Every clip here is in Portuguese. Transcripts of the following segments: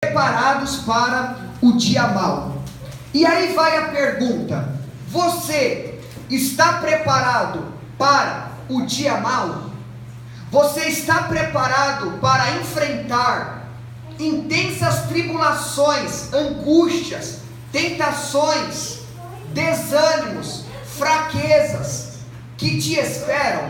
preparados para o dia mau. E aí vai a pergunta: você está preparado para o dia mau? Você está preparado para enfrentar intensas tribulações, angústias, tentações, desânimos, fraquezas que te esperam?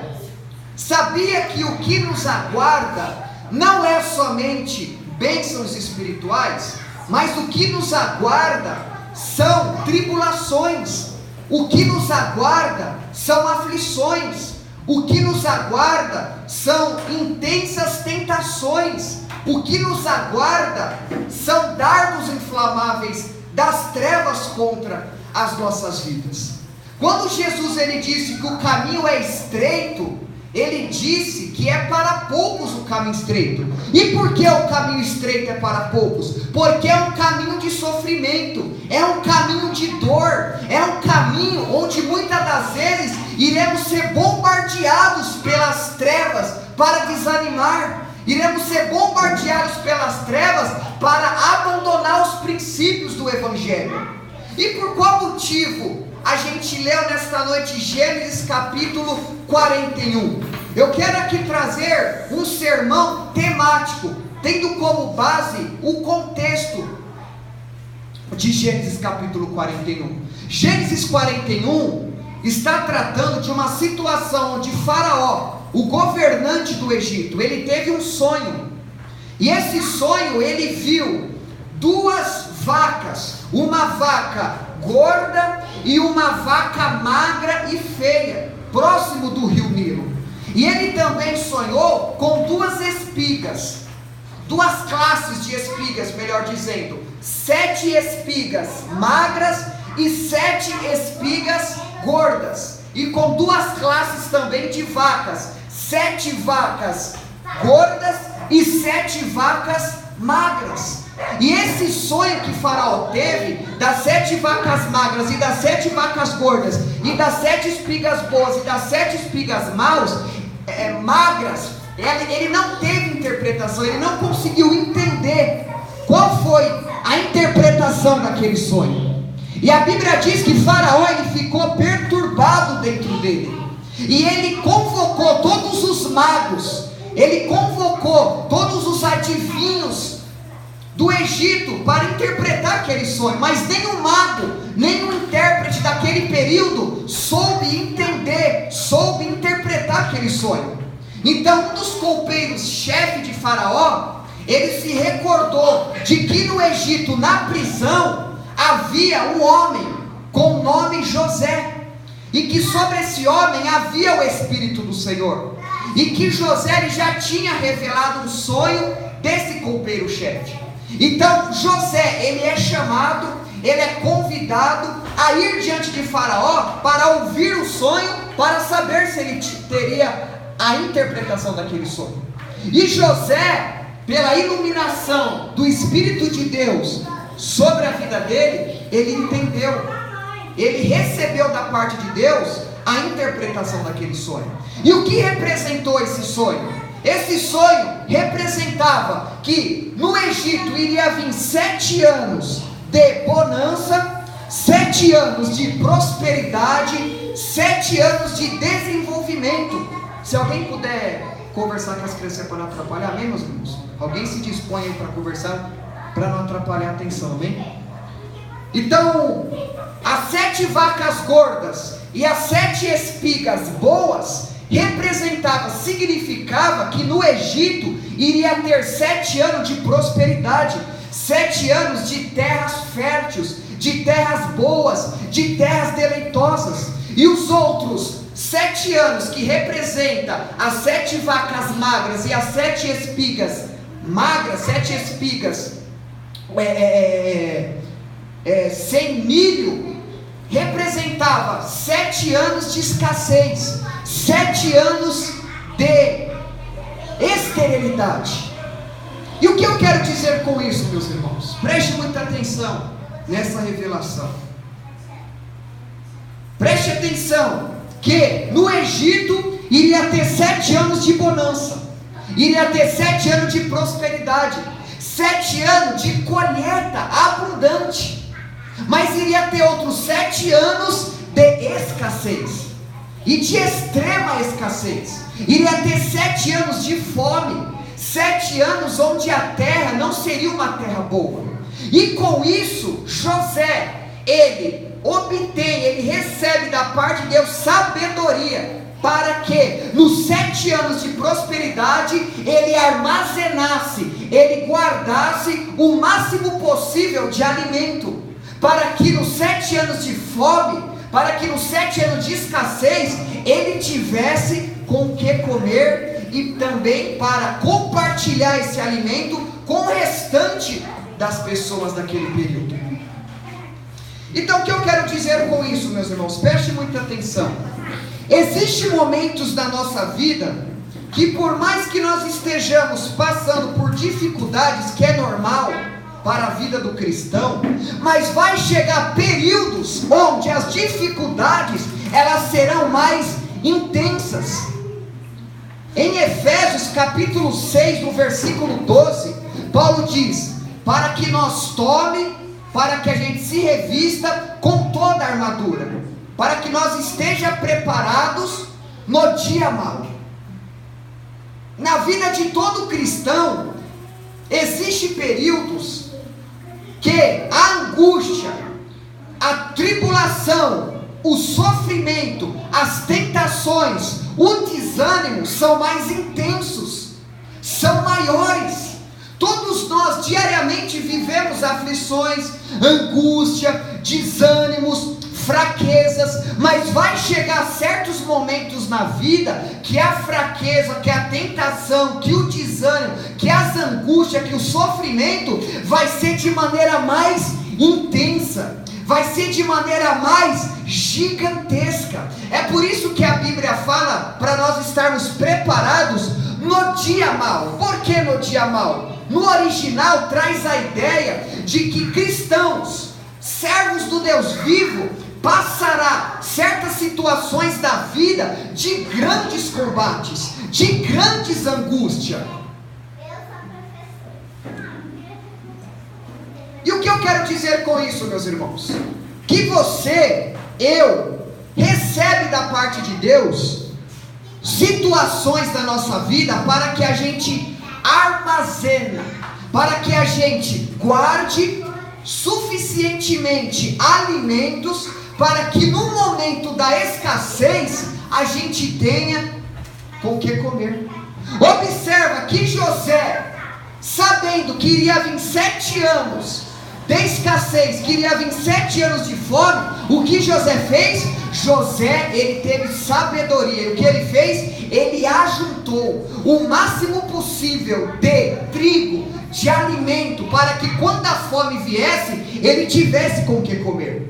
Sabia que o que nos aguarda não é somente bênçãos espirituais, mas o que nos aguarda são tribulações, o que nos aguarda são aflições, o que nos aguarda são intensas tentações, o que nos aguarda são dardos inflamáveis das trevas contra as nossas vidas. Quando Jesus ele disse que o caminho é estreito, ele disse que é para poucos o caminho estreito. E por que o caminho estreito é para poucos? Porque é um caminho de sofrimento, é um caminho de dor, é um caminho onde muitas das vezes iremos ser bombardeados pelas trevas para desanimar, iremos ser bombardeados pelas trevas para abandonar os princípios do Evangelho. E por qual motivo a gente leu nesta noite Gênesis capítulo 41? Eu quero aqui trazer um sermão temático, tendo como base o contexto de Gênesis capítulo 41. Gênesis 41 está tratando de uma situação onde Faraó, o governante do Egito, ele teve um sonho, e esse sonho ele viu duas vacas, uma vaca gorda e uma vaca magra e feia, próximo do rio Nilo. E ele também sonhou com duas espigas, duas classes de espigas, melhor dizendo, 7 espigas magras e 7 espigas gordas, e com duas classes também de vacas, 7 vacas gordas e 7 vacas magras. E esse sonho que Faraó teve, das 7 vacas magras e das 7 vacas gordas, e das 7 espigas boas e das 7 espigas magras, ele não teve interpretação, ele não conseguiu entender qual foi a interpretação daquele sonho. E a Bíblia diz que Faraó ele ficou perturbado dentro dele, e ele convocou todos os magos, ele convocou todos os adivinhos do Egito para interpretar aquele sonho, mas nenhum mago, nenhum intérprete daquele período soube entender, soube interpretar aquele sonho. Então um dos copeiros-chefe de Faraó, ele se recordou de que no Egito, na prisão, havia um homem com o nome José, e que sobre esse homem havia o Espírito do Senhor, e que José ele já tinha revelado um sonho desse copeiro-chefe. Então José ele é chamado, ele é convidado a ir diante de Faraó para ouvir o sonho, para saber se ele teria a interpretação daquele sonho. E José, pela iluminação do Espírito de Deus sobre a vida dele, ele entendeu, ele recebeu da parte de Deus a interpretação daquele sonho. E o que representou esse sonho? Esse sonho representava que no Egito iria vir 7 anos de bonança, 7 anos de prosperidade, 7 anos de desenvolvimento. Se alguém puder conversar com as crianças para não atrapalhar, amém, meus irmãos? Alguém se dispõe aí para conversar, para não atrapalhar a atenção, amém? Então, as 7 vacas gordas e as 7 espigas boas significava que no Egito iria ter 7 anos de prosperidade, 7 anos de terras férteis, de terras boas, de terras deleitosas. E os outros 7 anos que representa as 7 vacas magras e as 7 espigas magras, 7 espigas sem milho, representava 7 anos de escassez, 7 anos de esterilidade. E o que eu quero dizer com isso, meus irmãos? Preste muita atenção nessa revelação. Preste atenção que no Egito iria ter 7 anos de bonança, iria ter 7 anos de prosperidade, 7 anos de colheita abundante, mas iria ter outros 7 anos de escassez, e de extrema escassez. Iria ter 7 anos de fome, 7 anos onde a terra não seria uma terra boa. E com isso, José, ele recebe da parte de Deus sabedoria, para que nos 7 anos de prosperidade, ele armazenasse, ele guardasse o máximo possível de alimento, para que nos 7 anos de fome, para que nos 7 anos de escassez, ele tivesse com o que comer, e também para compartilhar esse alimento com o restante das pessoas daquele período. Então o que eu quero dizer com isso, meus irmãos? Preste muita atenção. Existem momentos da nossa vida que, por mais que nós estejamos passando por dificuldades, que é normal para a vida do cristão, mas vai chegar períodos onde as dificuldades, elas serão mais intensas. Em Efésios capítulo 6, no versículo 12, Paulo diz: para que nós para que a gente se revista com toda a armadura, para que nós estejamos preparados no dia mau. Na vida de todo cristão, existem períodos que a angústia, a tribulação, o sofrimento, as tentações, o desânimo são mais intensos, são maiores. Todos nós diariamente vivemos aflições, angústia, desânimos, fraquezas, mas vai chegar certos momentos na vida que a fraqueza, que a tentação, que o desânimo, que as angústias, que o sofrimento vai ser de maneira mais intensa, vai ser de maneira mais gigantesca. É por isso que a Bíblia fala para nós estarmos preparados no dia mau. Por que no dia mau? No original traz a ideia de que cristãos, servos do Deus vivo, passará certas situações da vida de grandes combates, de grandes angústias. E o que eu quero dizer com isso, meus irmãos? Que você, eu, recebe da parte de Deus situações da nossa vida para que a gente armazena, para que a gente guarde suficientemente alimentos, para que no momento da escassez a gente tenha com o que comer. Observa que José, sabendo que iria vir 7 anos de escassez, que iria vir 7 anos de fome, o que José fez? José, ele teve sabedoria, e o que ele fez? Ele ajuntou o máximo possível de trigo, de alimento, para que quando a fome viesse, ele tivesse com o que comer.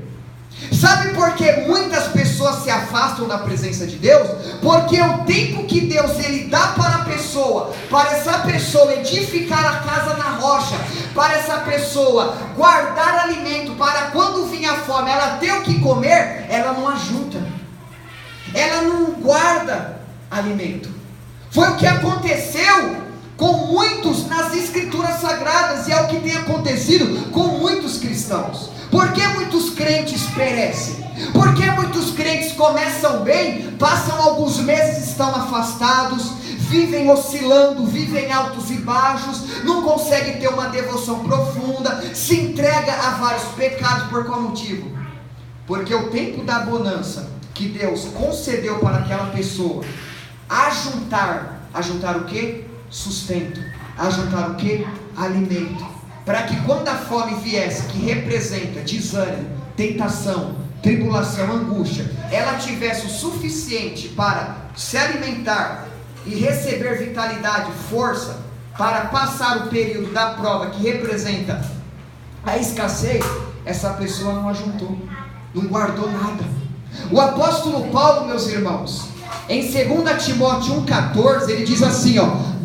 Sabe por que muitas pessoas se afastam da presença de Deus? Porque o tempo que Deus ele dá para a pessoa, para essa pessoa edificar a casa na rocha, para essa pessoa guardar alimento, para quando vir a fome ela ter o que comer, ela não ajunta, ela não guarda alimento. Foi o que aconteceu com muitos nas escrituras sagradas, e é o que tem acontecido com muitos cristãos. Por que muitos crentes perecem? Porque muitos crentes começam bem, passam alguns meses, estão afastados, vivem oscilando, vivem altos e baixos, não conseguem ter uma devoção profunda, se entrega a vários pecados. Por qual motivo? Porque o tempo da bonança que Deus concedeu para aquela pessoa, ajuntar o que? Sustento, ajuntar o que? Alimento, para que quando a fome viesse, que representa desânimo, tentação, tribulação, angústia, ela tivesse o suficiente para se alimentar e receber vitalidade, força, para passar o período da prova que representa a escassez. Essa pessoa não ajuntou, não guardou nada. O apóstolo Paulo, meus irmãos, em 2 Timóteo 1,14, ele diz assim,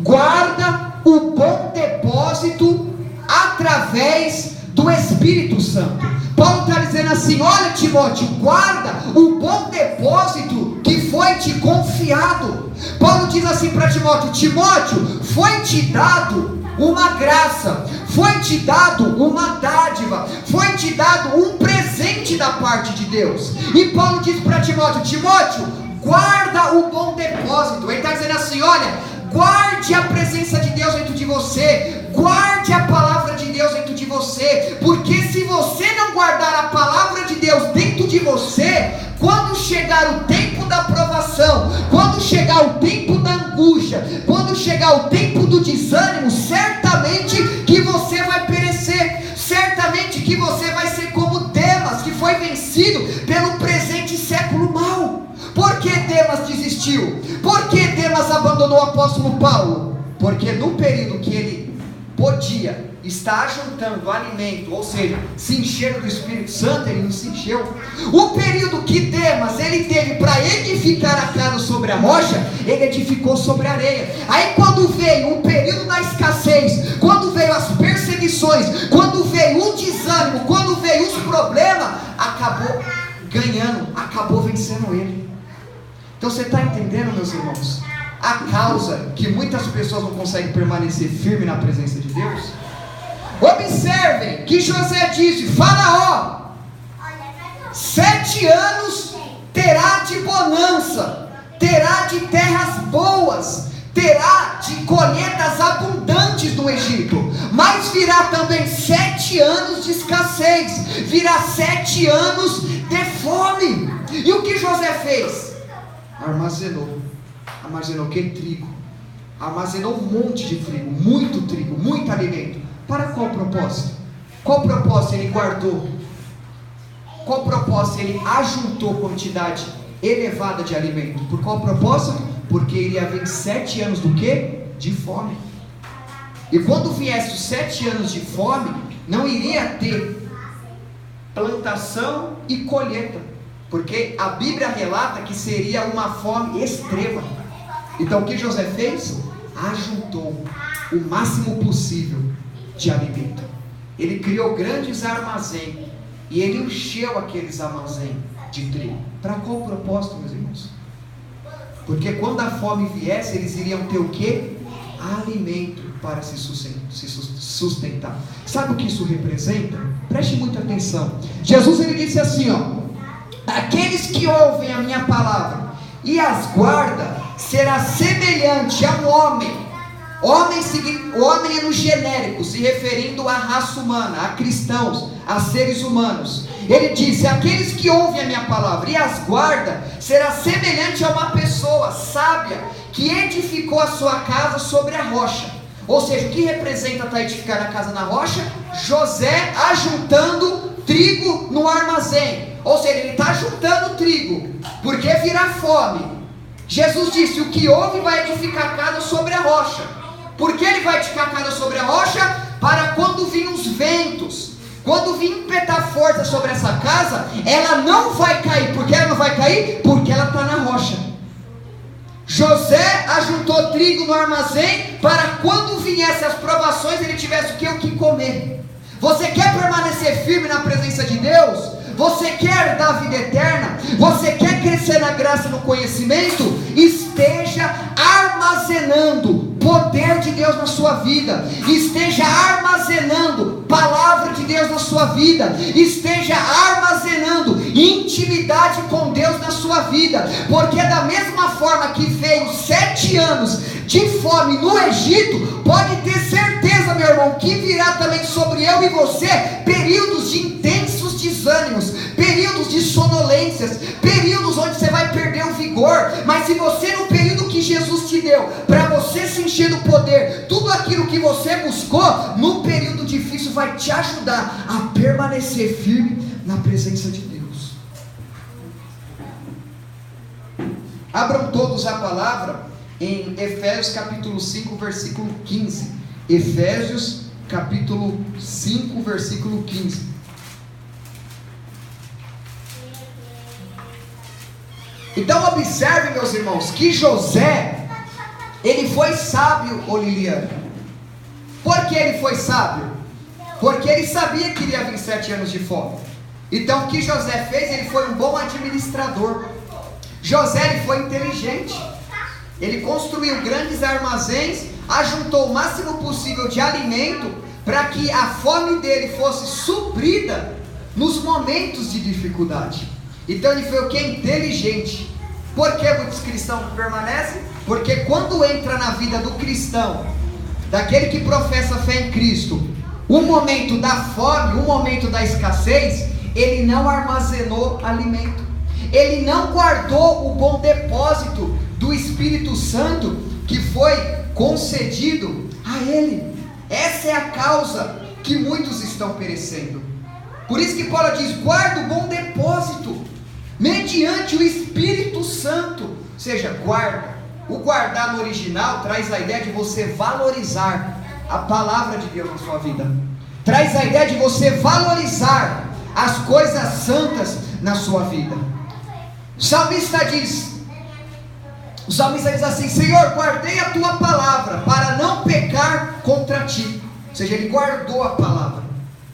guarda o bom depósito através do Espírito Santo. Paulo está dizendo assim: olha, Timóteo, guarda o bom depósito que foi te confiado. Paulo diz assim para Timóteo: Timóteo, foi te dado uma graça, foi te dado uma dádiva, foi te dado um presente da parte de Deus. E Paulo diz para Timóteo: Timóteo, guarda o bom depósito. Ele está dizendo assim: olha, guarde a presença de Deus dentro de você, guarde a palavra de Deus dentro de você, porque se você não guardar a palavra de Deus dentro de você, quando chegar o tempo da provação, quando chegar o tempo da angústia, quando chegar o tempo do desânimo, certamente que você vai perecer, certamente que você vai ser como Demas, que foi vencido pelo presente século mau. Por que Demas desistiu? Por que Demas abandonou o apóstolo Paulo? Porque no período que ele podia estar juntando alimento, ou seja, se encher do Espírito Santo, ele não se encheu. O período que Demas ele teve para edificar a casa sobre a rocha, ele edificou sobre a areia. Aí quando veio o período da escassez, quando veio as perseguições, quando veio o desânimo, quando veio os problemas, acabou ganhando, acabou vencendo ele. Então você está entendendo, meus irmãos, a causa que muitas pessoas não conseguem permanecer firme na presença de Deus? Observem que José disse: Faraó, 7 anos terá de bonança, terá de terras boas, terá de colheitas abundantes no Egito, mas virá também 7 anos de escassez, virá 7 anos de fome. E o que José fez? Armazenou que trigo, armazenou um monte de trigo, muito alimento. Para qual propósito? Qual propósito ele guardou? Qual propósito ele ajuntou quantidade elevada de alimento? Por qual propósito? Porque ele ia vir 7 anos do quê? De fome. E quando viesse os 7 anos de fome, não iria ter plantação e colheita, porque a Bíblia relata que seria uma fome extrema. Então o que José fez? Ajuntou o máximo possível de alimento. Ele criou grandes armazéns e ele encheu aqueles armazéns de trigo. Para qual propósito, meus irmãos? Porque quando a fome viesse, eles iriam ter o quê? Alimento para se sustentar. Sabe o que isso representa? Preste muita atenção. Jesus ele disse assim, ó: aqueles que ouvem a minha palavra e as guardam, será semelhante a um homem. Homem é no genérico, se referindo à raça humana, a cristãos, a seres humanos. Ele disse: aqueles que ouvem a minha palavra e as guardam, será semelhante a uma pessoa sábia que edificou a sua casa sobre a rocha. Ou seja, o que representa estar edificando a casa na rocha? José ajuntando trigo no armazém. Ou seja, ele está juntando trigo, porque virá fome. Jesus disse: o que ouve vai edificar a casa sobre a rocha. Por que ele vai edificar a casa sobre a rocha? Para quando vir os ventos, quando vir impetar força sobre essa casa, ela não vai cair. Por que ela não vai cair? Porque ela está na rocha. José ajuntou trigo no armazém para quando viessem as provações ele tivesse o que comer. Você quer permanecer firme na presença de Deus? Você quer dar vida eterna? Você quer crescer na graça e no conhecimento? Esteja armazenando poder de Deus na sua vida. Esteja armazenando palavra de Deus na sua vida. Esteja armazenando intimidade com Deus na sua vida. Porque da mesma forma que veio 7 anos de fome no Egito, pode ter certeza, meu irmão, que virá também sobre eu e você períodos de intensos desânimos, períodos de sonolências, períodos onde você vai perder o vigor. Mas se você, no período que Jesus te deu, para você se encher do poder, tudo aquilo que você buscou, no período difícil vai te ajudar a permanecer firme na presença de Deus. Abram todos a palavra em Efésios capítulo 5, versículo 15. Efésios capítulo 5, versículo 15. Então observe, meus irmãos, que José, ele foi sábio, ô Liliana. Por que ele foi sábio? Porque ele sabia que iria vir 7 anos de fome. Então o que José fez? Ele foi um bom administrador. José, ele foi inteligente. Ele construiu grandes armazéns, ajuntou o máximo possível de alimento para que a fome dele fosse suprida nos momentos de dificuldade. Então ele foi o que? Inteligente. Por que muitos cristãos permanecem? Porque quando entra na vida do cristão, daquele que professa fé em Cristo, o momento da fome, o momento da escassez, ele não armazenou alimento, ele não guardou o bom depósito do Espírito Santo que foi concedido a ele. Essa é a causa que muitos estão perecendo. Por isso que Paulo diz: guarda o bom depósito mediante o Espírito Santo. Ou seja, guarda. O guardar no original traz a ideia de você valorizar a palavra de Deus na sua vida, traz a ideia de você valorizar as coisas santas na sua vida. O salmista diz assim: Senhor, guardei a tua palavra para não pecar contra ti. Ou seja, ele guardou a palavra,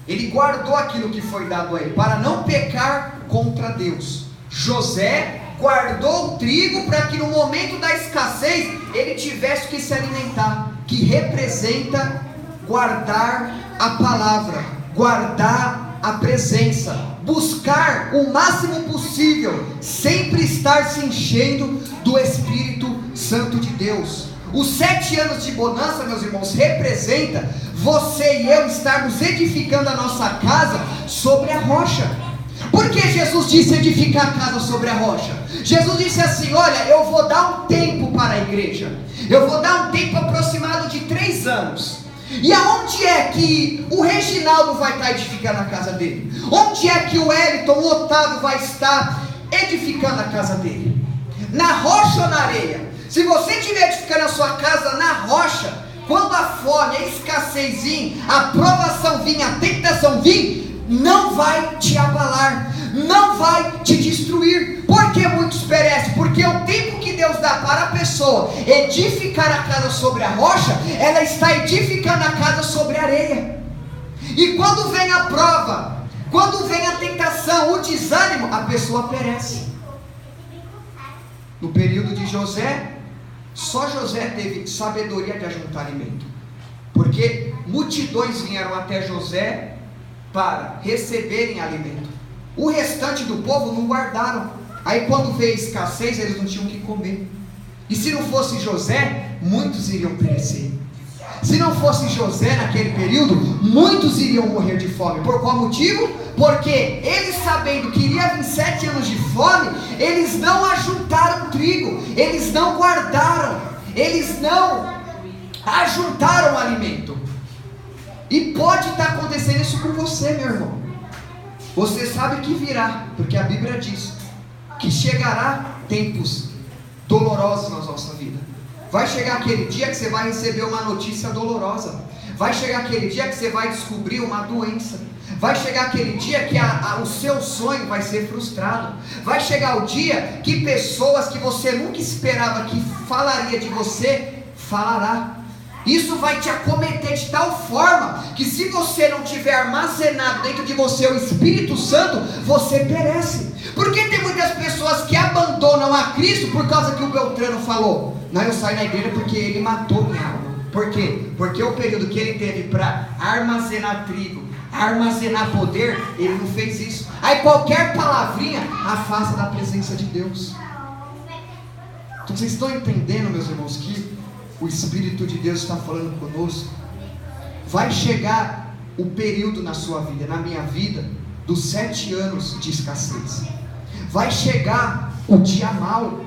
ele guardou aquilo que foi dado a ele, para não pecar contra Deus. José guardou o trigo para que no momento da escassez ele tivesse que se alimentar, que representa guardar a palavra, guardar a presença, buscar o máximo possível, sempre estar se enchendo do Espírito Santo de Deus. Os 7 anos de bonança, meus irmãos, representa você e eu estarmos edificando a nossa casa sobre a rocha. Por que Jesus disse edificar a casa sobre a rocha? Jesus disse assim: olha, eu vou dar um tempo para a igreja, eu vou dar um tempo aproximado de 3 anos. E aonde é que o Reginaldo vai estar edificando a casa dele? Onde é que o Wellington, o Otávio vai estar edificando a casa dele? Na rocha ou na areia? Se você estiver edificando a sua casa na rocha, quando a fome, a escassez vir, a provação vir, a tentação vir, não vai te abalar, não vai te destruir. Por que muitos perecem? Porque o tempo que Deus dá para a pessoa edificar a casa sobre a rocha, ela está edificando a casa sobre a areia. E quando vem a prova, quando vem a tentação, o desânimo, a pessoa perece. No período de José, só José teve sabedoria de ajuntar alimento, porque multidões vieram até José para receberem alimento. O restante do povo não guardaram. Aí quando veio a escassez, eles não tinham o que comer. E se não fosse José, muitos iriam perecer. Se não fosse José naquele período, muitos iriam morrer de fome. Por qual motivo? Porque eles, sabendo que iria vir 7 anos de fome, eles não ajuntaram trigo, eles não guardaram, eles não ajuntaram alimento. E pode estar acontecendo isso com você, meu irmão. Você sabe que virá, porque a Bíblia diz que chegará tempos dolorosos na nossa vida. Vai chegar aquele dia que você vai receber uma notícia dolorosa. Vai chegar aquele dia que você vai descobrir uma doença. Vai chegar aquele dia que o seu sonho vai ser frustrado. Vai chegar o dia que pessoas que você nunca esperava que falaria de você, falará. Isso vai te acometer de tal forma que, se você não tiver armazenado dentro de você o Espírito Santo, você perece. Porque tem muitas pessoas que abandonam a Cristo por causa que o Beltrano falou: não, eu saio da igreja porque ele matou minha alma. Por quê? Porque o período que ele teve para armazenar trigo, armazenar poder, ele não fez isso. Aí qualquer palavrinha afasta da presença de Deus. Então vocês estão entendendo, meus irmãos, que o Espírito de Deus está falando conosco? Vai chegar o período na sua vida, na minha vida, dos 7 anos de escassez. Vai chegar o dia mau.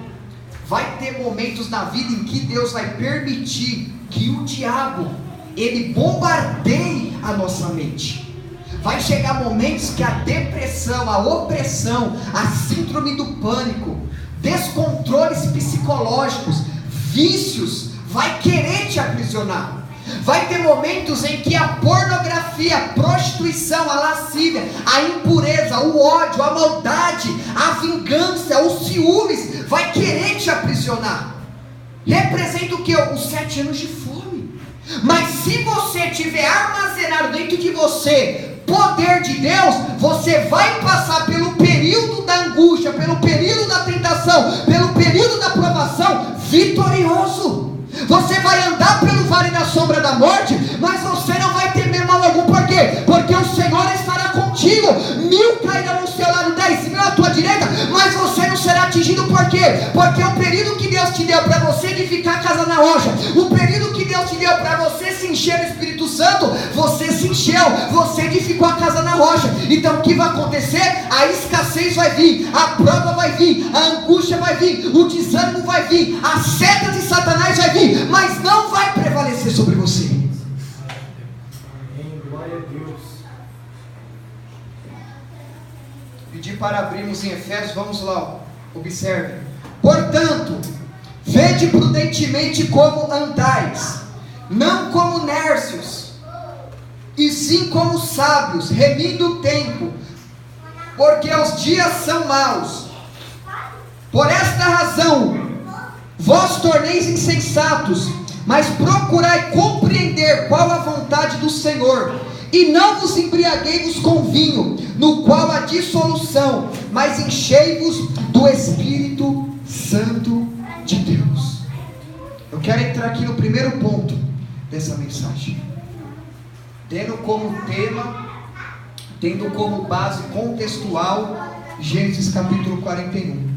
Vai ter momentos na vida em que Deus vai permitir que o diabo, ele bombardeie a nossa mente. Vai chegar momentos que a depressão, a opressão, a síndrome do pânico, descontroles psicológicos, vícios, vai querer te aprisionar. Vai ter momentos em que a pornografia, a prostituição, a lascívia, a impureza, o ódio, a maldade, a vingança, os ciúmes, vai querer te aprisionar. Representa o que? Os 7 anos de fome. Mas se você tiver armazenado dentro de você poder de Deus, você vai passar pelo período da angústia, pelo período da tentação, pelo período da provação, vitorioso. Você vai andar pelo vale da sombra da morte, mas você não vai temer mal contigo, 1000 cairão ao seu lado, 10.000 à tua direita, mas você não será atingido. Por quê? Porque o período que Deus te deu para você edificar a casa na rocha, o período que Deus te deu para você se encher do Espírito Santo, você se encheu, você edificou a casa na rocha. Então o que vai acontecer? A escassez vai vir, a prova vai vir, a angústia vai vir, o desânimo vai vir, a seta de Satanás vai vir, mas não vai prevalecer sobre você. Glória a Deus. Pedir para abrirmos em Efésios, vamos lá, observe. Portanto, vede prudentemente como andais, não como nércios, e sim como sábios, remindo o tempo, porque os dias são maus. Por esta razão, vós torneis insensatos, mas procurai compreender qual a vontade do Senhor, e não vos embriagueis com vinho, no qual há dissolução, mas enchei-vos do Espírito Santo de Deus. Eu quero entrar aqui no primeiro ponto dessa mensagem, tendo como tema, tendo como base contextual Gênesis capítulo 41.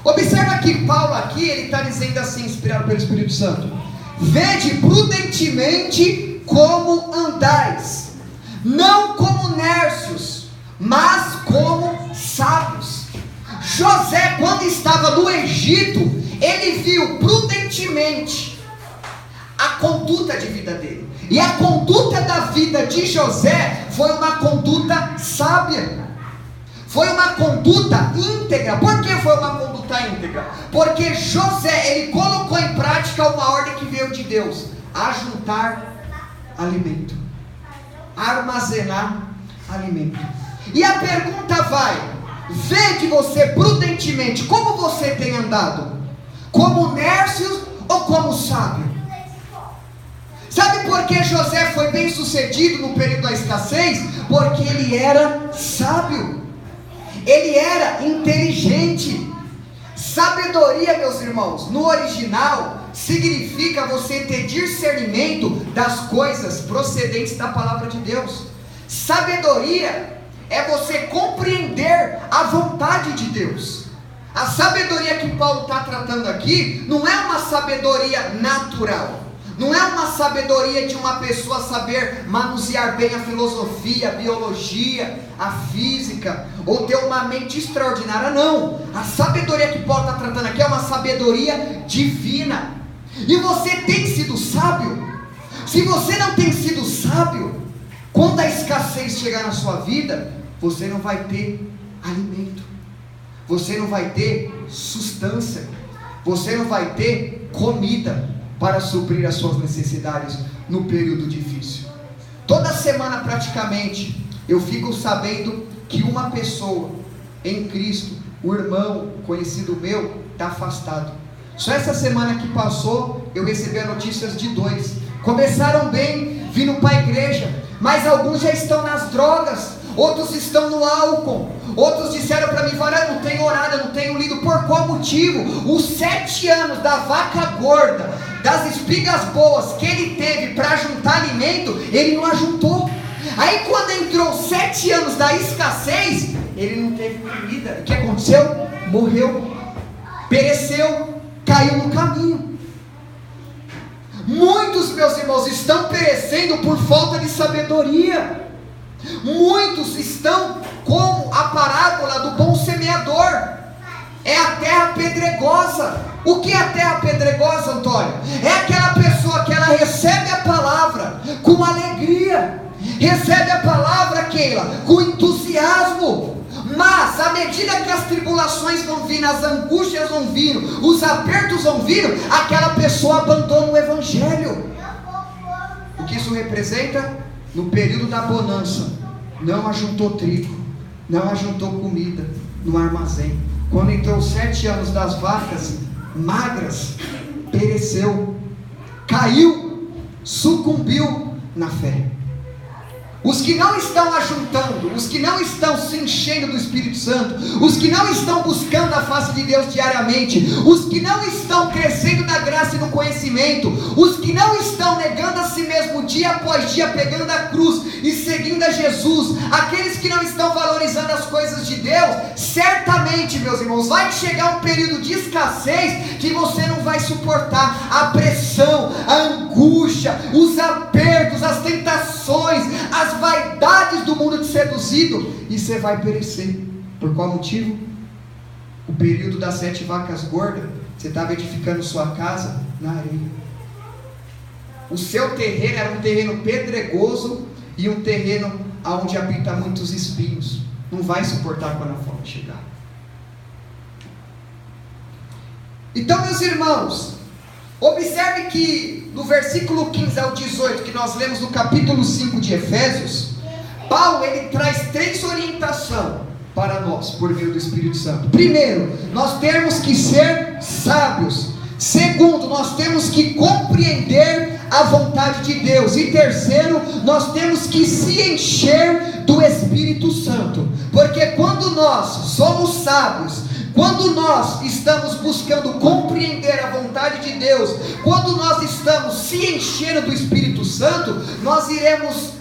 Observa que Paulo aqui, ele está dizendo assim, inspirado pelo Espírito Santo: vede prudentemente como andais, não como nércios, mas como sábios. José, quando estava no Egito, ele viu prudentemente a conduta de vida dele, e a conduta da vida de José foi uma conduta sábia, foi uma conduta íntegra. Por que foi uma conduta íntegra? Porque José, ele colocou em prática uma ordem que veio de Deus: ajuntar alimento, armazenar alimento. E a pergunta vai: vede você prudentemente como você tem andado, como nércio ou como sábio? Sabe por que José foi bem sucedido no período da escassez? Porque ele era sábio, ele era inteligente. Sabedoria, meus irmãos, no original significa você ter discernimento das coisas procedentes da palavra de Deus. Sabedoria é você compreender a vontade de Deus. A sabedoria que Paulo está tratando aqui não é uma sabedoria natural, não é uma sabedoria de uma pessoa saber manusear bem a filosofia, a biologia, a física, ou ter uma mente extraordinária. Não, a sabedoria que Paulo está tratando aqui é uma sabedoria divina. E você tem sido sábio? Se você não tem sido sábio, quando a escassez chegar na sua vida, você não vai ter alimento, você não vai ter sustância, você não vai ter comida para suprir as suas necessidades no período difícil. Toda semana praticamente eu fico sabendo que uma pessoa em Cristo, o irmão conhecido meu, está afastado. Só essa semana que passou eu recebi notícias de 2, começaram bem, vindo para a igreja, mas alguns já estão nas drogas, outros estão no álcool, outros disseram para mim: eu não tenho orado, eu não tenho lido. Por qual motivo? Os 7 anos da vaca gorda, das espigas boas que ele teve para juntar alimento, ele não ajuntou. Aí quando entrou 7 anos da escassez, ele não teve comida. O que aconteceu? Morreu, pereceu, caiu no caminho. Muitos, meus irmãos, estão perecendo por falta de sabedoria. Muitos estão como a parábola do bom semeador. É a terra pedregosa. O que é a terra pedregosa, Antônio? É aquela pessoa que ela recebe a palavra com alegria, recebe a palavra, Keila, com entusiasmo, mas à medida que as tribulações vão vindo, as angústias vão vindo, os apertos vão vindo, aquela pessoa abandona o evangelho. O que isso representa? No período da bonança, não ajuntou trigo, não ajuntou comida no armazém. Quando entrou os 7 anos das vacas magras, pereceu, caiu, sucumbiu na fé. Os que não estão ajuntando, os que não estão se enchendo do Espírito Santo, os que não estão buscando a face de Deus diariamente, os que não estão crescendo na graça e no conhecimento, os que não estão negando a si mesmo dia após dia, pegando a cruz e seguindo a Jesus, aqueles que não certamente, meus irmãos, vai chegar um período de escassez que você não vai suportar a pressão, a angústia, os apertos, as tentações, as vaidades do mundo te seduzindo, e você vai perecer. Por qual motivo? O período das 7 vacas gordas, você estava edificando sua casa na areia. O seu terreno era um terreno pedregoso e um terreno onde habita muitos espinhos. Não vai suportar quando a fome chegar. Então, meus irmãos, observe que no versículo 15 ao 18, que nós lemos no capítulo 5 de Efésios, Paulo ele traz 3 orientações para nós, por meio do Espírito Santo. Primeiro, nós temos que ser sábios. Segundo, nós temos que compreender a vontade de Deus. E terceiro, nós temos que se encher do Espírito Santo. Porque quando nós somos sábios, quando nós estamos buscando compreender a vontade de Deus, quando nós estamos se enchendo do Espírito Santo, nós iremos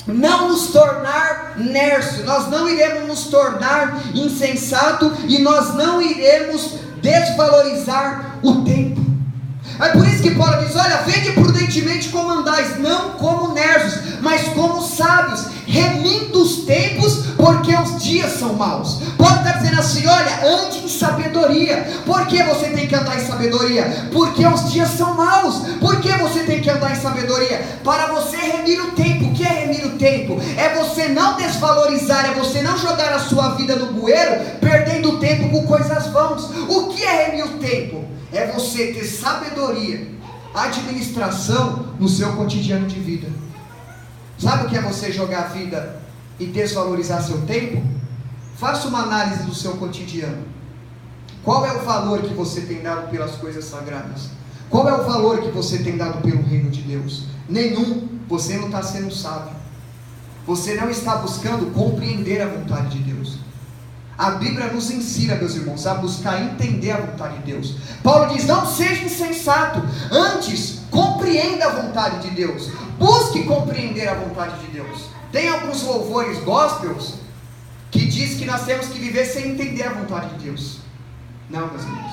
não nos tornar nércio, nós não iremos nos tornar insensato, e nós não iremos desvalorizar o tempo. É por isso que Paulo diz: olha, vede prudentemente como andais, não como nércios, mas como sábios, remindo os tempos, porque os dias são maus. Paulo está dizendo assim: olha, ande em sabedoria. Por que você tem que andar em sabedoria? Porque os dias são maus. Por que você tem que andar em sabedoria? Para você remir o tempo. O que é remir o tempo? É você não desvalorizar, é você não jogar a sua vida no bueiro, perdendo tempo com coisas vãs. O que é remir o tempo? É você ter sabedoria, administração no seu cotidiano de vida. Sabe o que é você jogar a vida e desvalorizar seu tempo? Faça uma análise do seu cotidiano. Qual é o valor que você tem dado pelas coisas sagradas? Qual é o valor que você tem dado pelo reino de Deus? Nenhum. Você não está sendo sábio. Você não está buscando compreender a vontade de Deus. A Bíblia nos ensina, meus irmãos, a buscar entender a vontade de Deus. Paulo diz: não seja insensato, antes compreenda a vontade de Deus. Busque compreender a vontade de Deus. Tem alguns louvores gospels que diz que nós temos que viver sem entender a vontade de Deus. Não, meus irmãos,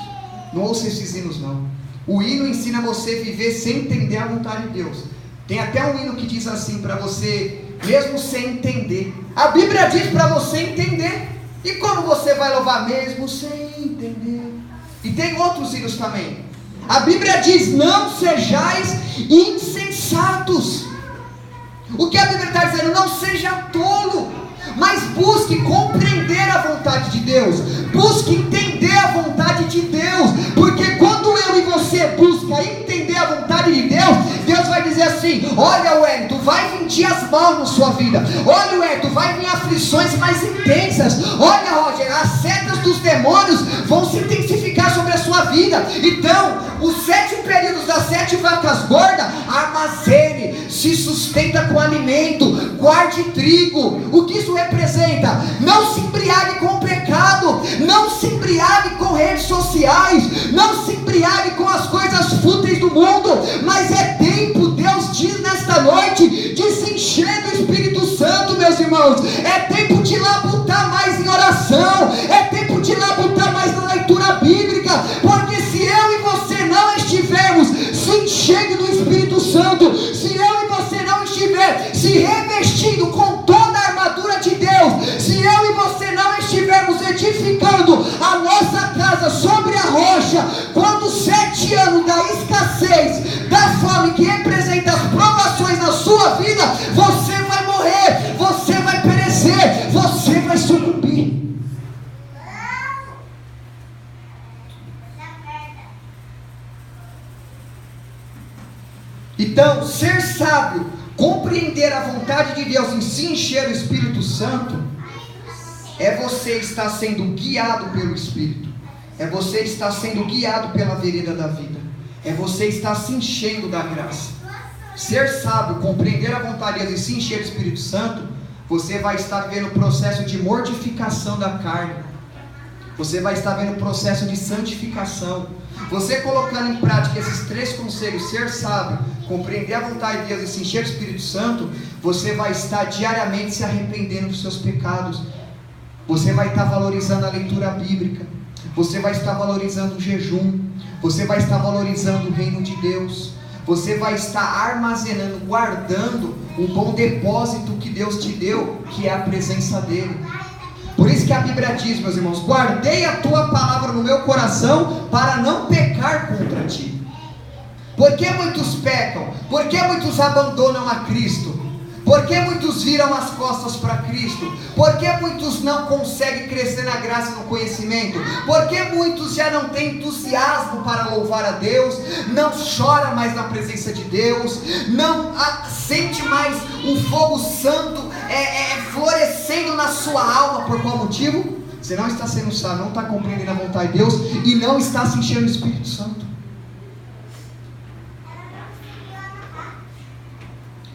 não ouça esses hinos não. O hino ensina você a viver sem entender a vontade de Deus. Tem até um hino que diz assim, para você, mesmo sem entender. A Bíblia diz para você entender. E como você vai louvar mesmo sem entender? E tem outros hinos também. A Bíblia diz: não sejais insensatos. O que a Bíblia está dizendo? Não seja tolo, mas busque compreender a vontade de Deus. Busque entender a vontade de Deus. Porque quando eu e você busca entender a vontade de Deus, Deus vai dizer assim: olha, Wellington, vai vir dias maus na sua vida. Olha, Wellington, vai vir aflições mais intensas. Olha, Roger, as setas dos demônios vão se intensificar sobre a sua vida. Então, os 7 períodos das 7 vacas gordas, armazene, se sustenta com alimento, guarde trigo. O que isso representa? Não se embriague com o pecado, não se embriague com redes sociais, não se embriague com as coisas fúteis do mundo, mas é tempo, Deus diz nesta noite, de se encher do Espírito Santo, meus irmãos. É tempo de labutar mais em oração, é tempo de labutar mais na leitura bíblica, porque se eu e você não estivermos se enchendo do Espírito Santo, se eu e você não estiver se revestindo com toda a armadura de Deus, se eu e você não estivermos edificando a nossa casa sobre a rocha, quando 7 anos da escassez, da fome que representa as provações na sua vida, você vai morrer, você vai perecer, você vai sucumbir. Então, ser sábio, compreender a vontade de Deus, em se encher do Espírito Santo, é você estar sendo guiado pelo Espírito, é você estar sendo guiado pela vereda da vida, é você estar se enchendo da graça. Ser sábio, compreender a vontade de Deus e se encher do Espírito Santo, você vai estar vivendo o processo de mortificação da carne, você vai estar vendo o processo de santificação. Você colocando em prática esses 3 conselhos: ser sábio, compreender a vontade de Deus e se encher do Espírito Santo, você vai estar diariamente se arrependendo dos seus pecados. Você vai estar valorizando a leitura bíblica, você vai estar valorizando o jejum, você vai estar valorizando o reino de Deus, você vai estar armazenando, guardando o bom depósito que Deus te deu, que é a presença dele. Por isso que a Bíblia diz, meus irmãos: guardei a tua palavra no meu coração para não pecar contra ti. Por que muitos pecam? Por que muitos abandonam a Cristo? Por que muitos viram as costas para Cristo? Por que muitos não conseguem crescer na graça e no conhecimento? Por que muitos já não têm entusiasmo para louvar a Deus? Não chora mais na presença de Deus? Não sente mais o fogo santo florescendo na sua alma? Por qual motivo? Você não está sendo sábio, não está compreendendo a vontade de Deus e não está se enchendo do Espírito Santo.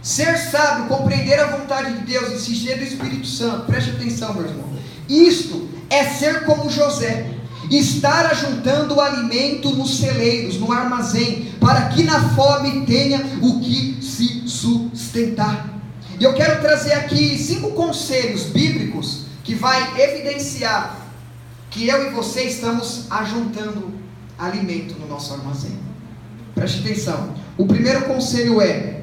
Ser sábio, compreender a vontade de Deus e se encher do Espírito Santo, preste atenção, meu irmão, isto é ser como José, estar ajuntando o alimento nos celeiros, no armazém, para que na fome tenha o que se sustentar. E eu quero trazer aqui 5 conselhos bíblicos que vai evidenciar que eu e você estamos ajuntando alimento no nosso armazém. Preste atenção. O primeiro conselho é: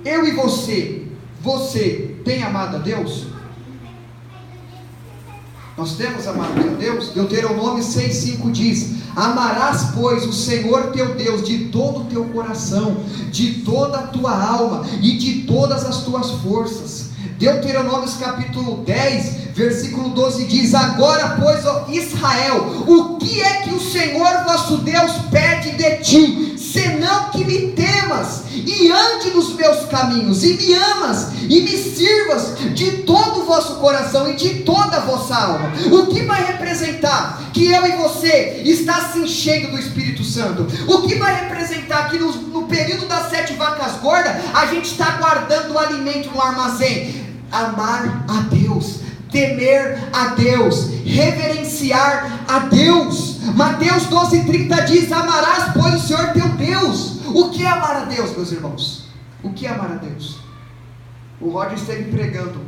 eu e você tem amado a Deus? Nós temos amado a Deus? Deuteronômio 6,5 diz: amarás, pois, o Senhor teu Deus de todo o teu coração, de toda a tua alma e de todas as tuas forças. Deuteronômio capítulo 10, versículo 12 diz: agora, pois, ó Israel, o que é que o Senhor vosso Deus pede de ti, senão que me temas e ande nos meus caminhos, e me amas, e me sirvas de todo o vosso coração e de toda a vossa alma. O que vai representar que eu e você está se enchendo do Espírito Santo? O que vai representar que no período das 7 vacas gordas, a gente está guardando o alimento no armazém? Amar a Deus, temer a Deus, reverenciar a Deus. Mateus 12,30 diz: amarás, pois, o Senhor teu Deus. O que é amar a Deus, meus irmãos? O que é amar a Deus? O Roger esteve pregando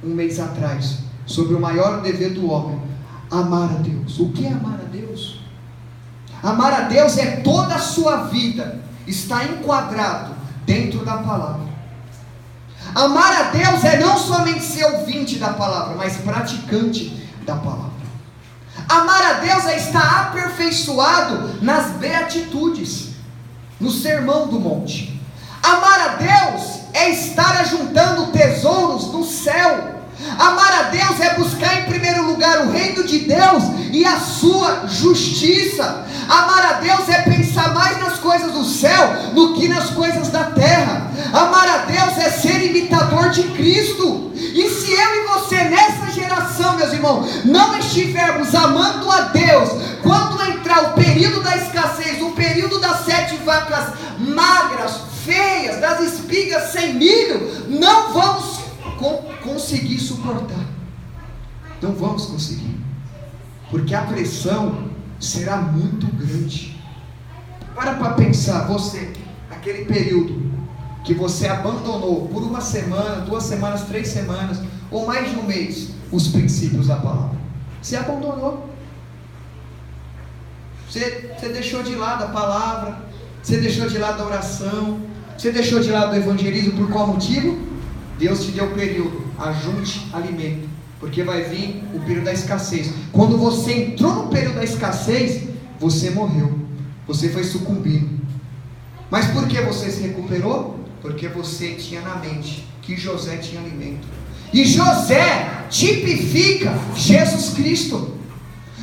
um mês atrás sobre o maior dever do homem: amar a Deus. O que é amar a Deus? Amar a Deus é toda a sua vida está enquadrado dentro da palavra. Amar a Deus é não somente ser ouvinte da palavra, mas praticante da palavra. Amar a Deus é estar aperfeiçoado nas beatitudes, no sermão do monte. Amar a Deus é estar ajuntando tesouros no céu. Amar a Deus é buscar em primeiro lugar o reino de Deus e a sua justiça. Amar a Deus é pensar mais nas coisas do céu do que nas coisas da terra. Amar a Deus é ser imitador de Cristo. E se eu e você nessa geração, meus irmãos, não estivermos amando a Deus, quando entrar o período da escassez, o período das 7 vacas magras, feias, das espigas sem milho, não vamos conseguir suportar. Não vamos conseguir, porque a pressão será muito grande. Para pensar, você, aquele período que você abandonou por 1 semana, 2 semanas, 3 semanas, ou mais de um mês, os princípios da palavra. Você abandonou. Você deixou de lado a palavra, você deixou de lado a oração, você deixou de lado o evangelismo. Por qual motivo? Deus te deu o período: ajunte alimento, porque vai vir o período da escassez. Quando você entrou no período da escassez, você morreu, você foi sucumbindo. Mas por que você se recuperou? Porque você tinha na mente que José tinha alimento. E José tipifica Jesus Cristo.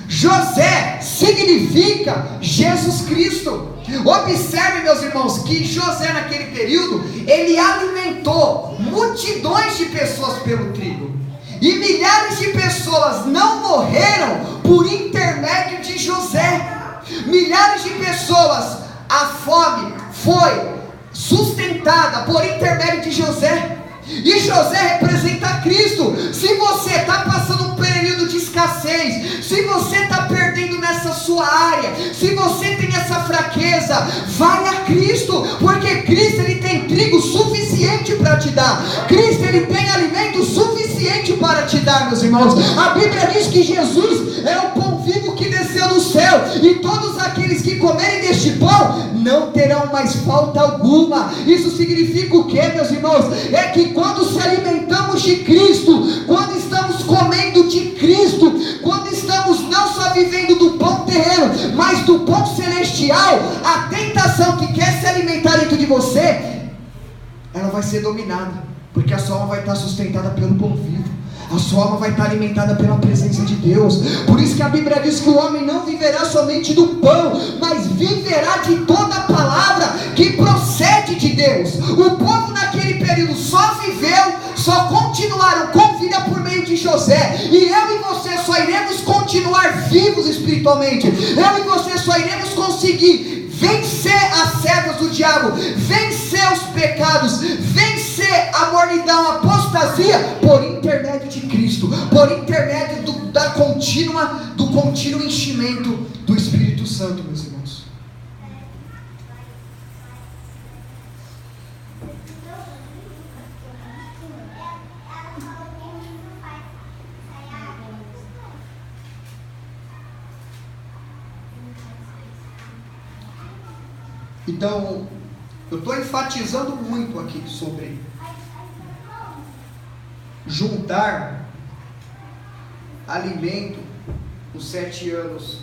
José significa Jesus Cristo. Observe, meus irmãos, que José naquele período, ele alimentou multidões de pessoas pelo trigo. E milhares de pessoas não morreram por intermédio de José. Milhares de pessoas, a fome foi sustentada por intermédio de José. E José representa Cristo. Se você está passando um período de escassez, se você está perdendo nessa sua área, se você tem essa fraqueza, vai a Cristo, porque Cristo ele tem trigo suficiente para te dar. Cristo ele tem alimento suficiente para te dar, meus irmãos. A Bíblia diz que Jesus é o pão vivo que desceu do céu, e todos aqueles que comerem deste pão não terão mais falta alguma. Isso significa o que, meus irmãos? É que quando se alimentamos de Cristo, quando estamos comendo de Cristo, quando estamos não só vivendo do pão terreno, mas do pão celestial, a tentação que quer se alimentar dentro de você, ela vai ser dominada, porque a sua alma vai estar sustentada pelo pão vivo, a sua alma vai estar alimentada pela presença de Deus. Por isso que a Bíblia diz que o homem não viverá somente do pão, mas viverá de toda a palavra que procede de Deus. O povo naquele período só viveu, só continuaram com vida por meio de José, e eu e você só iremos continuar vivos espiritualmente, eu e você só iremos conseguir vencer as setas do diabo, vencer os pecados, vencer a mornidão, a apostasia, por intermédio de Cristo, por intermédio do contínuo enchimento do Espírito Santo, meus irmãos. Então, eu estou enfatizando muito aqui sobre juntar alimento nos 7 anos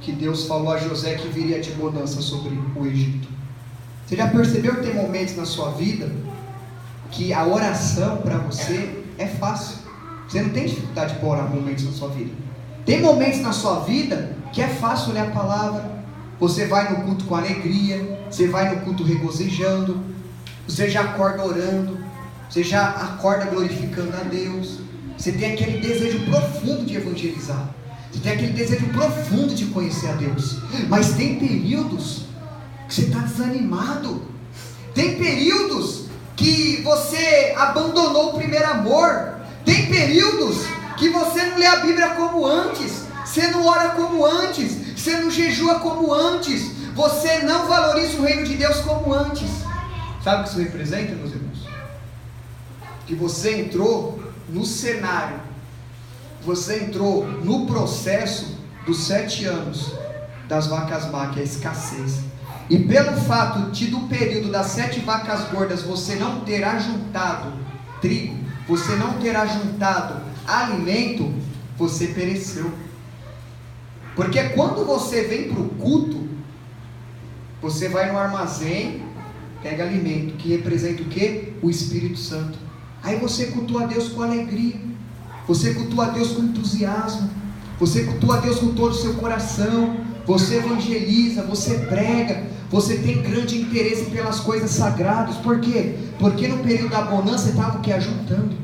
que Deus falou a José que viria de bonança sobre o Egito. Você já percebeu que tem momentos na sua vida que a oração para você é fácil? Você não tem dificuldade para orar momentos na sua vida. Tem momentos na sua vida que é fácil ler a palavra. Você vai no culto com alegria, você vai no culto regozijando, você já acorda orando, você já acorda glorificando a Deus, você tem aquele desejo profundo de evangelizar, você tem aquele desejo profundo de conhecer a Deus. Mas tem períodos que você está desanimado, tem períodos que você abandonou o primeiro amor, tem períodos que você não lê a Bíblia como antes, você não ora como antes, você não jejua como antes, você não valoriza o reino de Deus como antes. Sabe o que isso representa, meus irmãos? Que você entrou no cenário, você entrou no processo dos 7 anos das vacas magras, a escassez. E pelo fato de do período das 7 vacas gordas você não ter ajuntado trigo, você não ter ajuntado alimento, você pereceu. Porque quando você vem para o culto, você vai no armazém, pega alimento, que representa o quê? O Espírito Santo. Aí você cultua a Deus com alegria, você cultua a Deus com entusiasmo, você cultua a Deus com todo o seu coração, você evangeliza, você prega, você tem grande interesse pelas coisas sagradas. Por quê? Porque no período da bonança você estava o quê? Ajuntando.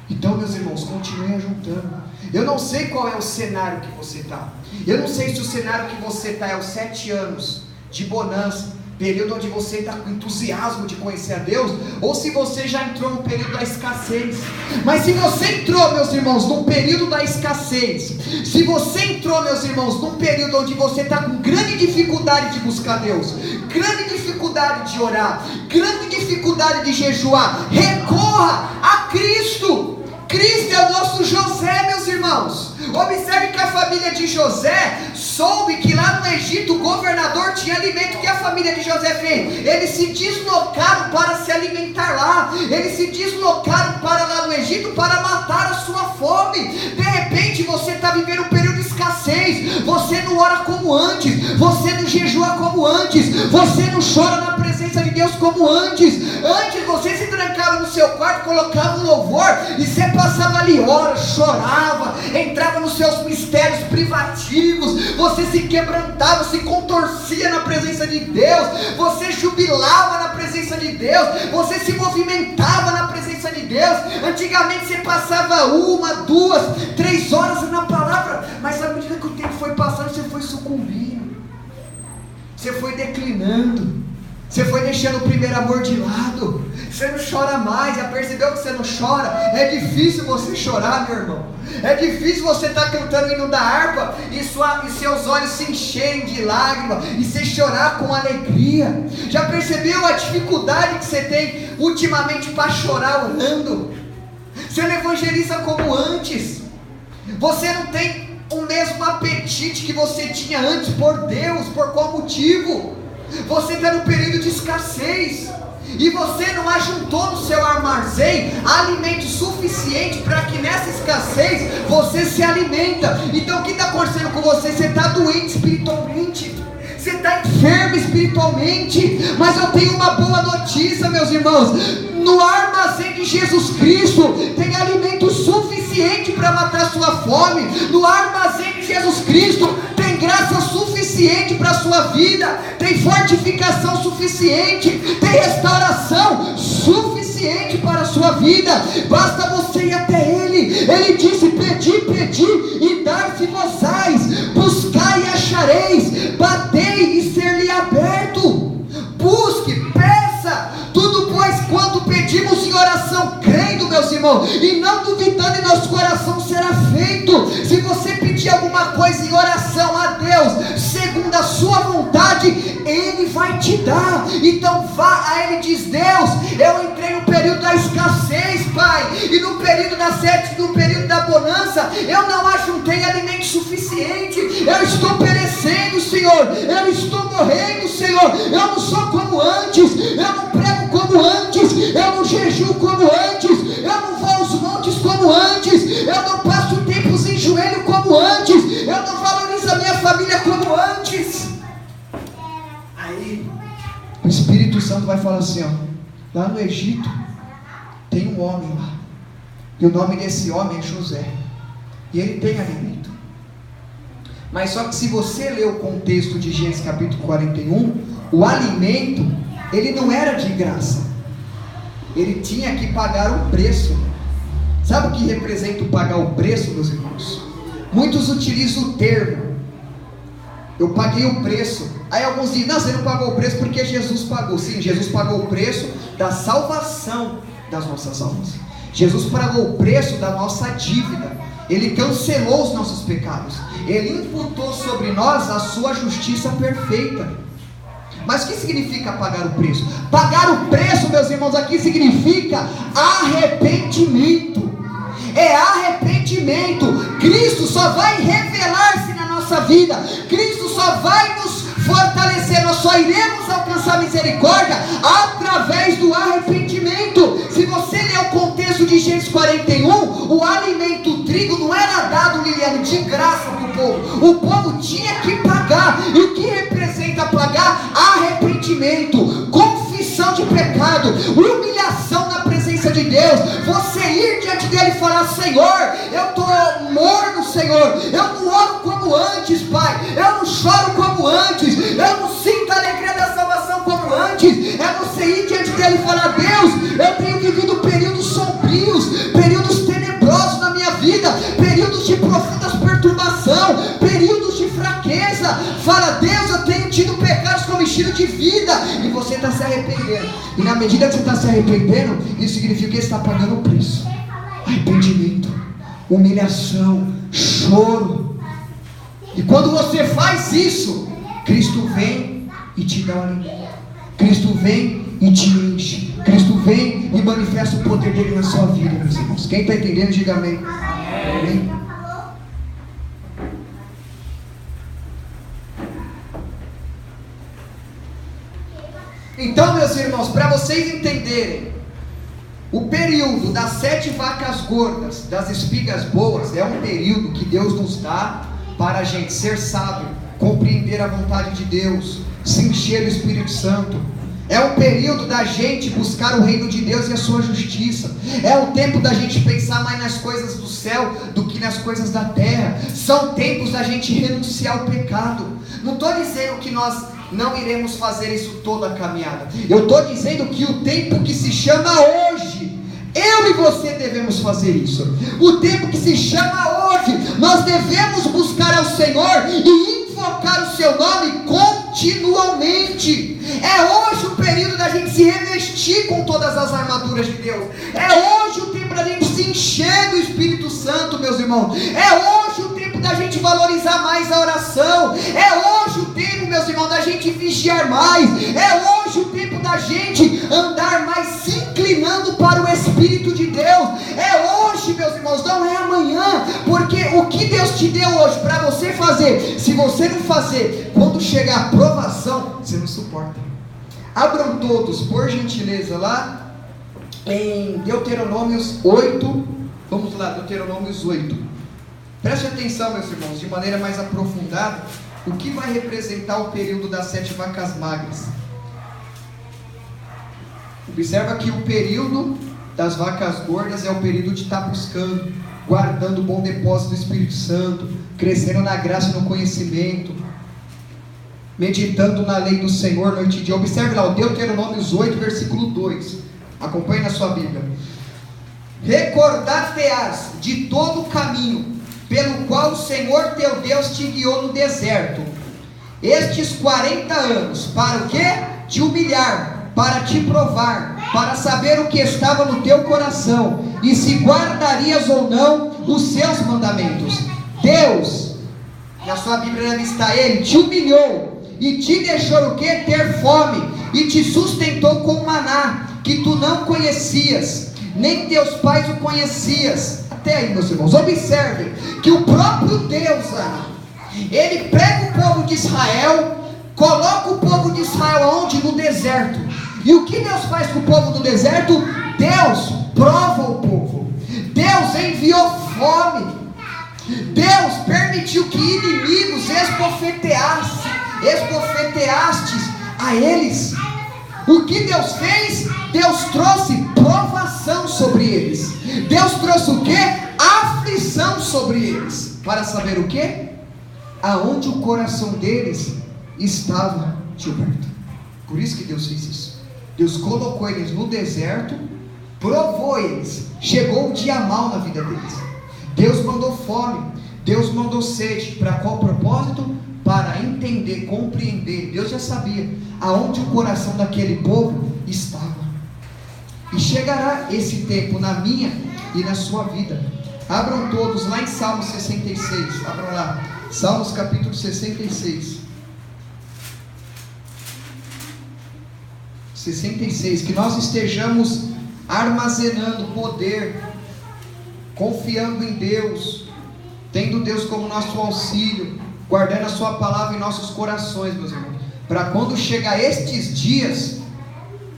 Então, meus irmãos, continue ajuntando. Eu não sei qual é o cenário que você está. Eu não sei se o cenário que você está é os 7 anos de bonança, período onde você está com entusiasmo de conhecer a Deus, ou se você já entrou no período da escassez. Mas se você entrou, meus irmãos, num período da escassez, se você entrou, meus irmãos, num período onde você está com grande dificuldade de buscar Deus, grande dificuldade de orar, grande dificuldade de jejuar, recorra a Cristo. Cristo é o nosso José, meus irmãos. Observe que a família de José soube que lá no Egito o governador tinha alimento. O que a família de José fez? Eles se deslocaram para se alimentar lá, eles se deslocaram para lá no Egito para matar a sua fome. De repente você está vivendo um período de escassez, você não ora como antes, você não jejua como antes, você não chora na presença de Deus como antes. Antes você se trancava no seu quarto, colocava um louvor e você passava ali horas, chorava, entrava nos seus mistérios privativos, você se quebrantava, se contorcia na presença de Deus, você jubilava na presença de Deus, você se movimentava na presença de Deus. Antigamente você passava 1, 2, 3 horas na palavra, mas à medida que o tempo foi passando, você foi sucumbindo, você foi declinando, Você foi deixando o primeiro amor de lado. Você não chora mais. Já percebeu que você não chora? É difícil você chorar, meu irmão. É difícil você estar cantando o hino da harpa e seus olhos se encherem de lágrimas e você chorar com alegria. Já percebeu a dificuldade que você tem ultimamente para chorar orando? Você não evangeliza como antes. Você não tem o mesmo apetite que você tinha antes por Deus. Por qual motivo? Você está no período de escassez, e você não ajuntou no seu armazém alimento suficiente para que nessa escassez você se alimenta. Então o que está acontecendo com você? Você está doente espiritualmente, você está enfermo espiritualmente. Mas eu tenho uma boa notícia, meus irmãos: no armazém de Jesus Cristo tem alimento suficiente para matar sua fome. No armazém de Jesus Cristo tem graça suficiente para a sua vida, tem fortificação suficiente, tem restauração suficiente para a sua vida. Basta você ir até Ele. Ele disse: pedi, pedi e dar-se-vos-ás, buscai e achareis, batei e ser-lhe aberto. Busque, peça, tudo pois quanto pedimos em oração, crendo, meus irmãos, e não duvidando em nosso coração, será feito. Se você pedir alguma coisa em oração a Deus, segundo a sua vontade, Ele vai te dar. Então vá a Ele e diz: Deus, eu entrei no período da escassez, Pai, e no período da sede, no período da bonança, eu não ajuntei alimento suficiente, eu estou perecendo, Senhor, eu estou morrendo, Senhor, eu não sou como antes, eu não prego como antes, eu não jejuo como antes, eu não vou aos montes como antes, eu não passo tempos em joelho como antes, eu não valorizo a minha família como antes. Aí o Espírito Santo vai falar assim: ó, lá no Egito tem um homem lá, e o nome desse homem é José, e ele tem alimento. Mas só que se você ler o contexto de Gênesis capítulo 41, o alimento, ele não era de graça, ele tinha que pagar um preço. Sabe o que representa o pagar o preço, meus irmãos? Muitos utilizam o termo: eu paguei o preço. Aí alguns dizem: não, você não pagou o preço porque Jesus pagou. Sim, Jesus pagou o preço da salvação das nossas almas. Jesus pagou o preço da nossa dívida. Ele cancelou os nossos pecados, Ele imputou sobre nós a sua justiça perfeita. Mas o que significa pagar o preço? Pagar o preço, meus irmãos, aqui significa arrependimento. É arrependimento. Cristo só vai revelar-se na nossa vida, Cristo só vai nos fortalecer, nós só iremos alcançar misericórdia através do arrependimento. Se você ler o contexto de Gênesis 41, o alimento, o trigo, não era dado, Liliane, de graça para o povo. O povo tinha que pagar. E o que representa pagar? Arrependimento, confissão de pecado, humilhação na presença de Deus. Você ir diante dele e falar: Senhor, eu estou morno, Senhor, eu não oro como antes, Pai, eu não choro como antes, eu não sinto a alegria da salvação como antes. É você ir diante dele e falar: Deus, eu tenho vivido períodos sombrios, períodos tenebrosos na minha vida, períodos de profundas perturbação, períodos de fraqueza. Fala: Deus, eu tenho tido pecados como estilo de vida, e você está se arrependendo. E na medida que você está se arrependendo, isso significa que você está pagando o preço. Arrependimento, humilhação, choro. E quando você faz isso, Cristo vem e te dá o alimento, Cristo vem e te enche, Cristo vem e manifesta o poder dele na sua vida, meus irmãos. Quem está entendendo, diga amém. Amém. Então, meus irmãos, para vocês entenderem, o período das 7 vacas gordas, das espigas boas, é um período que Deus nos dá para a gente ser sábio, compreender a vontade de Deus, se encher do Espírito Santo. É um período da gente buscar o reino de Deus e a sua justiça. É um tempo da gente pensar mais nas coisas do céu do que nas coisas da terra. São tempos da gente renunciar ao pecado. Não estou dizendo que nós não iremos fazer isso toda a caminhada. Eu estou dizendo que o tempo que se chama hoje, eu e você devemos fazer isso. O tempo que se chama hoje, nós devemos buscar ao Senhor e invocar o seu nome continuamente. continuamente. É hoje o período da gente se revestir com todas as armaduras de Deus. É hoje o tempo da gente se encher do Espírito Santo, meus irmãos. É hoje o tempo da gente valorizar mais a oração. É hoje o tempo, meus irmãos, da gente vigiar mais. É hoje o tempo da gente andar mais se inclinando para o Espírito de Deus. É hoje, meus irmãos, não é amanhã. Porque o que Deus te deu hoje para você fazer, se você não fazer, quando chegar a provação, você não suporta. Abram todos, por gentileza, lá em Deuteronômios 8. Vamos lá, Deuteronômios 8. Preste atenção, meus irmãos, de maneira mais aprofundada, o que vai representar o período das 7 vacas magras. Observa que o período das vacas gordas é o período de estar buscando, guardando o bom depósito do Espírito Santo, crescendo na graça e no conhecimento, meditando na lei do Senhor noite e dia. Observe lá o Deuteronômios 8, versículo 2. Acompanhe na sua Bíblia. Recordar-te-ás de todo o caminho pelo qual o Senhor teu Deus te guiou no deserto, estes 40 anos, para o quê? Te humilhar, para te provar, para saber o que estava no teu coração, e se guardarias ou não os seus mandamentos. Deus, na sua Bíblia deve estar, Ele te humilhou, e te deixou o quê? Ter fome, e te sustentou com maná, que tu não conhecias, nem teus pais o conhecias. Até aí, meus irmãos, observem que o próprio Deus, Ele pega o povo de Israel, coloca o povo de Israel aonde? No deserto. E o que Deus faz com o povo no deserto? Deus prova o povo. Deus enviou fome. Deus permitiu que inimigos esbofeteastes a eles. O que Deus fez? Deus trouxe provação sobre eles. Deus trouxe o quê? Aflição sobre eles. Para saber o quê? Aonde o coração deles estava, Gilberto. Por isso que Deus fez isso. Deus colocou eles no deserto, provou eles. Chegou o dia mau na vida deles. Deus mandou fome, Deus mandou sede. Para qual propósito? Para entender, compreender. Deus já sabia aonde o coração daquele povo estava. E chegará esse tempo na minha e na sua vida. Abram todos lá em Salmos 66. Abram lá, Salmos capítulo 66. 66, que nós estejamos armazenando poder, confiando em Deus, tendo Deus como nosso auxílio, guardando a sua palavra em nossos corações, meus irmãos, para quando chegar estes dias,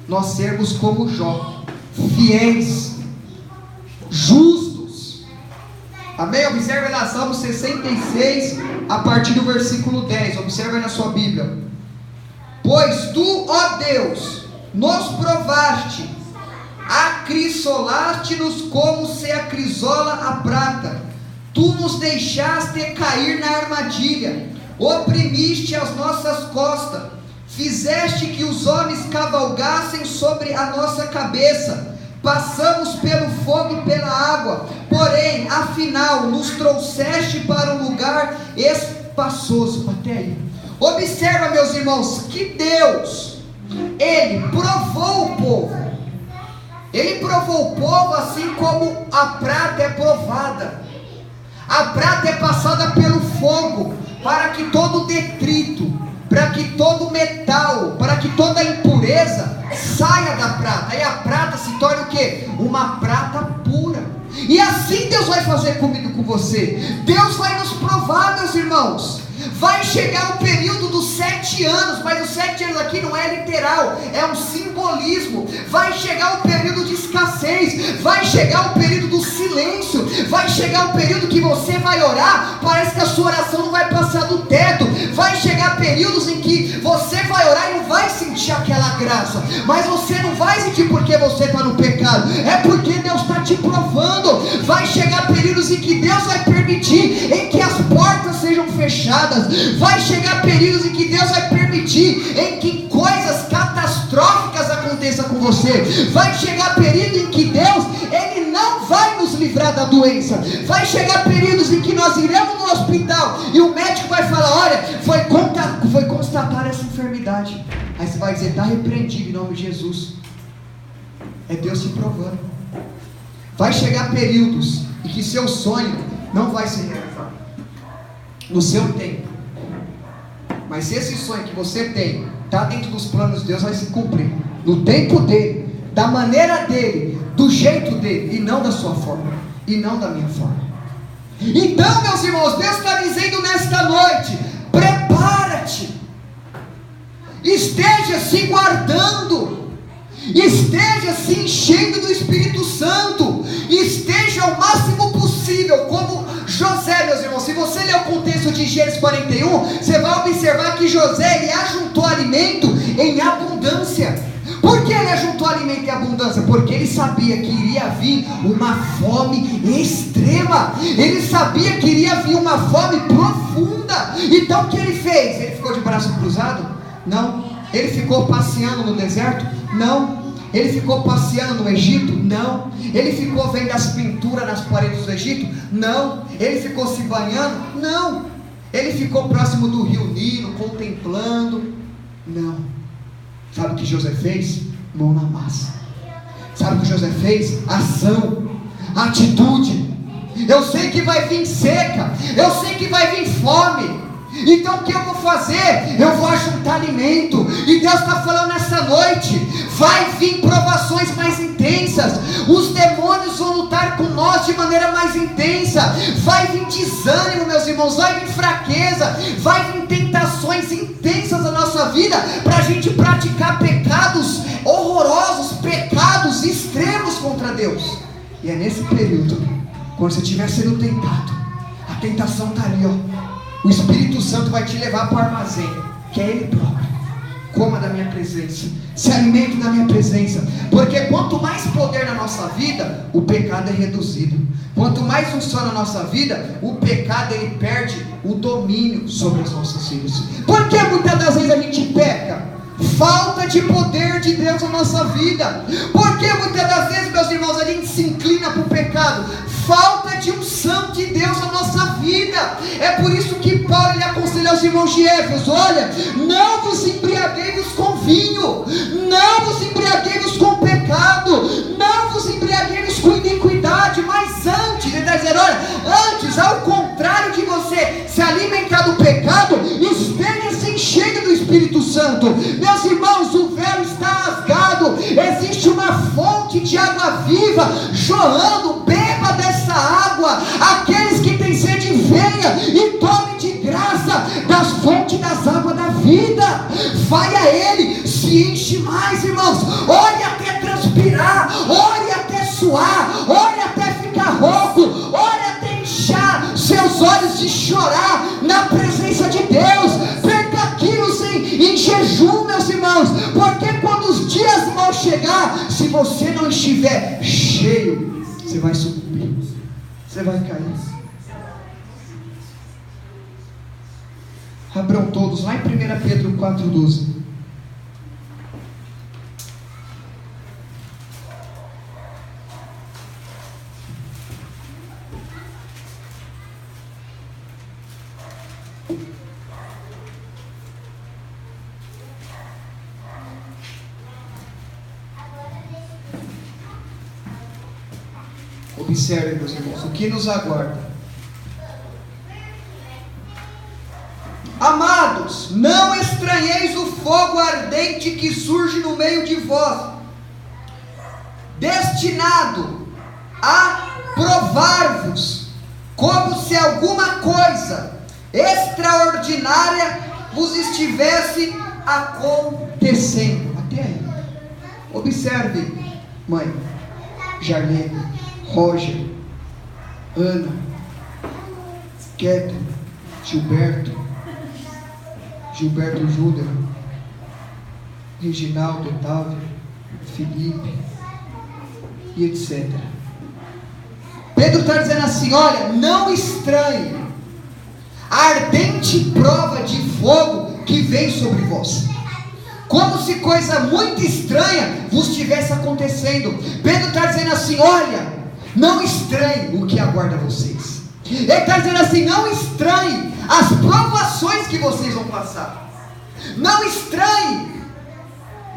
nós sermos como Jó, fiéis, justos. Amém? Observe lá, Salmo 66, a partir do versículo 10, observe na sua Bíblia. Pois tu, ó Deus, nos provaste, acrisolaste-nos como se acrisola a prata, tu nos deixaste cair na armadilha, oprimiste as nossas costas, fizeste que os homens cavalgassem sobre a nossa cabeça, passamos pelo fogo e pela água, porém, afinal, nos trouxeste para um lugar espaçoso. Até aí. Observa, meus irmãos, que Deus, Ele provou o povo. Ele provou o povo assim como a prata é provada. A prata é passada pelo fogo, para que todo detrito, para que todo metal, para que toda impureza saia da prata. E a prata se torna o quê? Uma prata pura. E assim Deus vai fazer comigo e com você. Deus vai nos provar, meus irmãos. Vai chegar o período dos 7 anos, mas os 7 anos aqui não é literal, é um simbolismo. Vai chegar o período de escassez, vai chegar o período do silêncio, vai chegar o período que você vai orar, parece que a sua oração não vai passar do teto. Vai chegar períodos em que você vai orar e não vai sentir aquela graça, mas você não vai sentir porque você está no pecado, é porque Deus está te provando. Vai chegar períodos em que Deus vai permitir em que as portas sejam fechadas. Vai chegar períodos em que Deus vai permitir em que coisas catastróficas aconteçam com você. Vai chegar período em que Deus, Ele não vai nos livrar livrar da doença. Vai chegar períodos em que nós iremos no hospital e o médico vai falar: olha, foi constatar essa enfermidade. Aí você vai dizer: está repreendido em nome de Jesus. É Deus se provando. Vai chegar períodos em que seu sonho não vai se realizar no seu tempo, mas se esse sonho que você tem está dentro dos planos de Deus, vai se cumprir no tempo dele, da maneira dele, do jeito dele, e não da sua forma, e não da minha forma. Então, meus irmãos, Deus está dizendo nesta noite: prepara-te, esteja se guardando, esteja se enchendo do Espírito Santo, esteja o máximo possível como José, meus irmãos. Se você ler o contexto de Gênesis 41, você vai observar que José, ele ajuntou alimento em abundância. Por que ele ajuntou alimento em abundância? Porque ele sabia que iria vir uma fome extrema, ele sabia que iria vir uma fome profunda. Então o que ele fez? Ele ficou de braço cruzado? Não. Ele ficou passeando no deserto? Não. Ele ficou passeando no Egito? Não. Ele ficou vendo as pinturas nas paredes do Egito? Não. Ele ficou se banhando? Não. Ele ficou próximo do rio Nilo, contemplando? Não. Sabe o que José fez? Mão na massa. Sabe o que José fez? Ação, atitude. Eu sei que vai vir seca, eu sei que vai vir fome, então o que eu vou fazer? Eu vou ajuntar alimento. E Deus está falando nessa noite: vai vir provações mais intensas, os demônios vão lutar com nós de maneira mais intensa, vai vir desânimo, meus irmãos, vai vir fraqueza, vai vir tentações intensas na nossa vida, para a gente praticar pecados horrorosos, pecados extremos contra Deus. E é nesse período, quando você estiver sendo tentado, a tentação está ali, ó. O Espírito Santo vai te levar para o armazém, que é Ele próprio. Coma da minha presença, se alimente da minha presença, porque quanto mais poder na nossa vida, o pecado é reduzido. Quanto mais funciona na nossa vida, o pecado ele perde o domínio sobre os nossos filhos. Por que muitas das vezes a gente peca? Falta de poder de Deus na nossa vida. Por que muitas das vezes, meus irmãos, a gente se inclina para o pecado? Falta de unção de Deus na nossa vida. É por isso que Paulo ele aconselha aos irmãos de Éfeso: olha, não vos embriagueis com vinho, não vos embriagueis com pecado, não vos embriagueis com iniquidade, mas antes, ele está dizendo: olha, antes, ao contrário de você se alimentar do pecado, esteja se enchendo do Espírito Santo. Meus irmãos, o véu está rasgado, existe uma fonte de água viva jorrando. Beba dessa água. Aqueles que têm sede, venha e tome de graça das fontes das águas da vida. Vai a Ele, se enche mais, irmãos. Olhe até transpirar, olhe até suar, olhe até ficar rouco, olhe até inchar seus olhos de chorar na presença de Deus. Perca quilos em jejum, meus irmãos, porque quando os dias vão chegar, se você não estiver cheio, você vai subir, você vai cair. Abram todos lá em 1 Pedro 4,12. Observe, meus irmãos, o que nos aguarda. Amados, não estranheis o fogo ardente que surge no meio de vós, destinado a provar-vos, como se alguma coisa extraordinária vos estivesse acontecendo. Até aí. Observe, mãe Jarlene, Roger, Ana, Kevin, Gilberto Júlia, Reginaldo, Otávio, Felipe e etc. Pedro está dizendo assim: olha, não estranhe a ardente prova de fogo que vem sobre vós, como se coisa muito estranha vos estivesse acontecendo. Pedro está dizendo assim: olha, Não estranhe o que aguarda vocês. Ele está dizendo assim: não estranhe as provações que vocês vão passar. Não estranhe.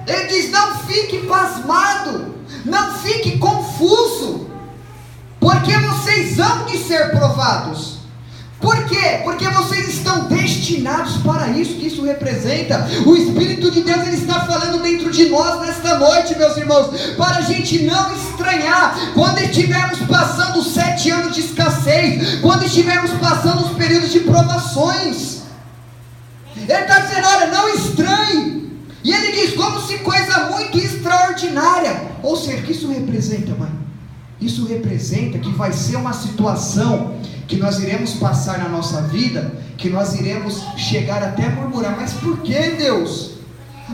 Ele diz: não fique pasmado, não fique confuso, porque vocês hão de ser provados. Por quê? Porque vocês estão destinados para isso, que isso representa. O Espírito de Deus, Ele está falando dentro de nós nesta noite, meus irmãos, para a gente não estranhar, quando estivermos passando 7 anos de escassez, quando estivermos passando os períodos de provações. Ele está dizendo: olha, não estranhe. E ele diz como se coisa muito extraordinária. Ou seja, o que isso representa, mãe? Isso representa que vai ser uma situação que nós iremos passar na nossa vida, que nós iremos chegar até a murmurar: mas por que, Deus?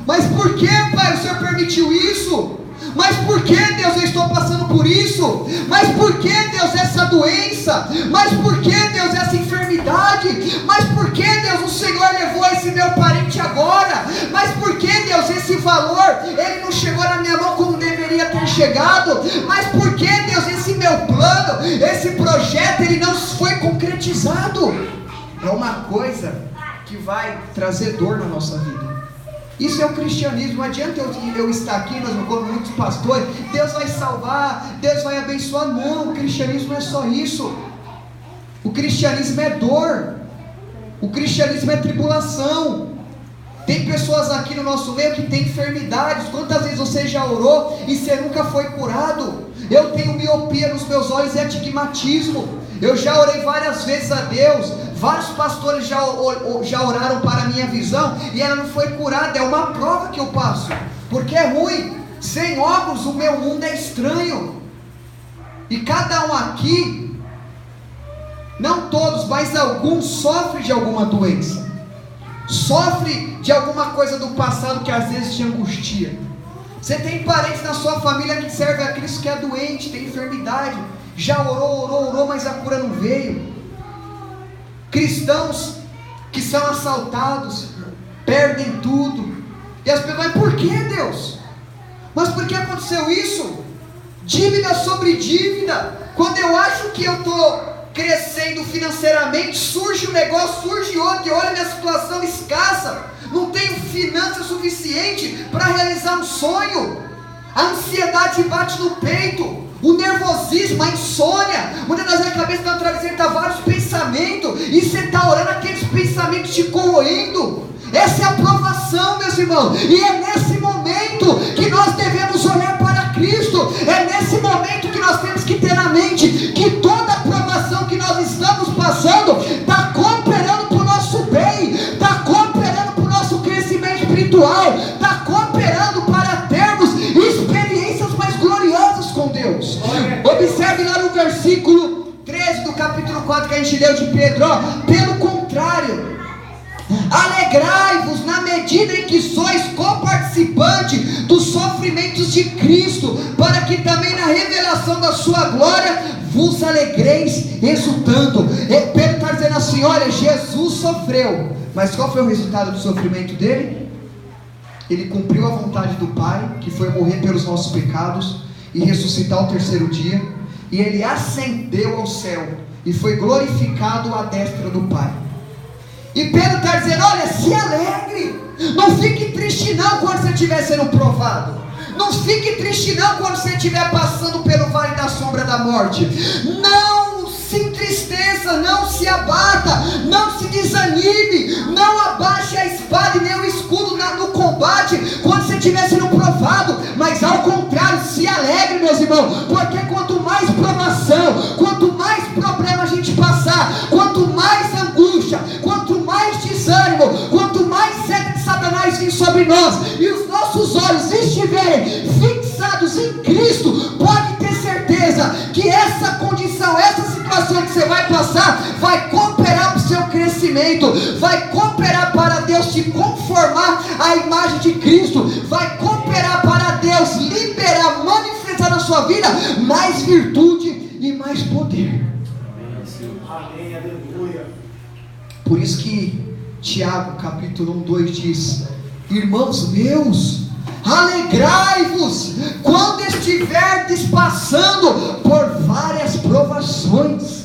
Mas por que, Pai, o Senhor permitiu isso? Mas por que, Deus, eu estou passando por isso? Mas por que, Deus, essa doença? Mas por que, Deus, essa enfermidade? Mas por que, Deus, o Senhor levou esse meu parente agora? Mas por que, Deus, esse valor, ele não chegou na minha mão como deveria ter chegado? Mas por que, Deus, esse meu plano, esse projeto, ele não foi concretizado? É uma coisa que vai trazer dor na nossa vida. Isso é o cristianismo. Não adianta eu estar aqui, nós como muitos pastores, Deus vai salvar, Deus vai abençoar. Não, o cristianismo não é só isso. O cristianismo é dor, o cristianismo é tribulação. Tem pessoas aqui no nosso meio que têm enfermidades. Quantas vezes você já orou e você nunca foi curado? Eu tenho miopia nos meus olhos e astigmatismo. Eu já orei várias vezes a Deus. Vários pastores já oraram para a minha visão e ela não foi curada. É uma prova que eu passo, porque é ruim. Sem óculos o meu mundo é estranho. E cada um aqui, não todos, mas alguns, sofrem de alguma doença, sofre de alguma coisa do passado que às vezes te angustia. Você tem parentes na sua família que serve a Cristo, que é doente, tem enfermidade, já orou, mas a cura não veio. Cristãos que são assaltados, perdem tudo, e as pessoas: mas por que, Deus? Mas por que aconteceu isso? Dívida sobre dívida. Quando eu acho que eu estou crescendo financeiramente, surge um negócio, surge outro, e olha a minha situação escassa, não tenho finança suficiente para realizar um sonho. A ansiedade bate no peito, o nervosismo, a insônia, muitas das vezes a cabeça está no travesseiro, está vários pensamentos, e você está orando, aqueles pensamentos te corroendo. Essa é a provação, meus irmãos, e é nesse momento que nós devemos olhar para Cristo. É nesse momento que nós temos que ter na mente que toda a provação que nós estamos passando está cooperando para o nosso bem, está cooperando para o nosso crescimento espiritual, está cooperando para termos experiências mais gloriosas com Deus. Observe lá no versículo 13 do capítulo 4 que a gente leu de Pedro: pelo contrário, alegrai-vos na medida em que sois coparticipantes dos sofrimentos de Cristo, para que também na revelação da sua glória vos alegreis exultando. Pedro está dizendo assim: olha, Jesus sofreu, mas qual foi o resultado do sofrimento dele? Ele cumpriu a vontade do Pai, que foi morrer pelos nossos pecados e ressuscitar ao terceiro dia, e ele ascendeu ao céu e foi glorificado à destra do Pai. E Pedro está dizendo: olha, se alegre, não fique triste não quando você estiver sendo provado, não fique triste não quando você estiver passando pelo vale da sombra da morte, não se entristeça, não se abata, não se desanime, não abaixe a espada e nem o escudo no combate quando você estiver sendo provado, mas ao contrário, se alegre, meus irmãos, porque quanto mais provação, quanto mais problema a gente passar, quanto mais angústia, quanto mais desânimo, quanto mais seta de Satanás vir sobre nós, e os nossos olhos estiverem fixados em Cristo, pode ter certeza que essa condição, essa situação que você vai passar, vai cooperar para o seu crescimento, vai cooperar para Deus te conformar à imagem de Cristo, vai cooperar para Deus liberar, manifestar na sua vida mais virtude e mais poder. Amém, aleluia. Por isso que Tiago capítulo 1, 2 diz: irmãos meus, alegrai-vos quando estiverdes passando por várias provações.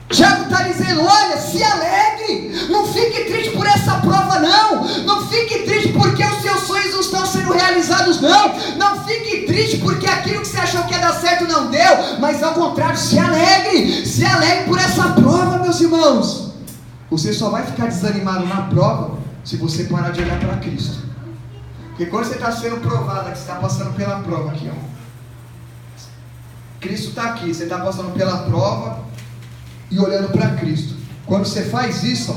Tiago está dizendo, olha, se alegre, não fique triste por essa prova não fique triste porque os seus sonhos não estão sendo realizados não fique triste porque aquilo que você achou que ia dar certo não deu, mas ao contrário, se alegre por essa prova, meus irmãos. Você só vai ficar desanimado na prova se você parar de olhar para Cristo, porque quando você está sendo provado, que você está passando pela prova aqui, Cristo está aqui, você está passando pela prova e olhando para Cristo. Quando você faz isso,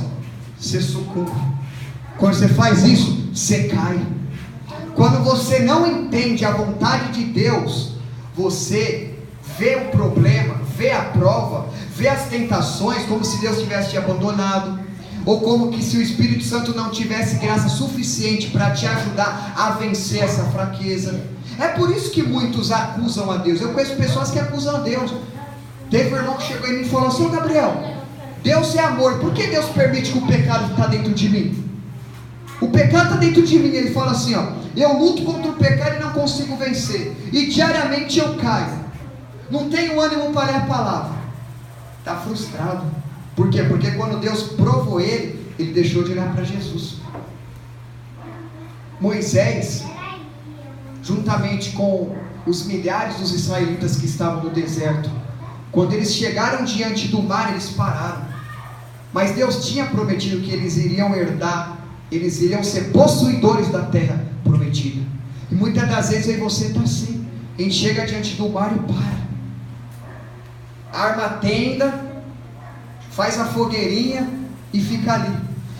você sucumbe. Quando você faz isso, você cai. Quando você não entende a vontade de Deus, você vê o problema, vê a prova, vê as tentações como se Deus tivesse te abandonado, ou como que se o Espírito Santo não tivesse graça suficiente para te ajudar a vencer essa fraqueza. É por isso que muitos acusam a Deus. Eu conheço pessoas que acusam a Deus. Teve um irmão que chegou em mim e falou assim: Gabriel, Deus é amor, por que Deus permite que o pecado está dentro de mim? O pecado está dentro de mim. Ele fala assim, eu luto contra o pecado e não consigo vencer, e diariamente eu caio, não tenho ânimo para ler a palavra. Está frustrado. Por quê? Porque quando Deus provou ele deixou de olhar para Jesus. Moisés, juntamente com os milhares dos israelitas que estavam no deserto, quando eles chegaram diante do mar, eles pararam. Mas Deus tinha prometido que eles iriam herdar, eles iriam ser possuidores da terra prometida. E muitas das vezes aí você está assim, a gente chega diante do mar e para, arma a tenda, faz a fogueirinha e fica ali.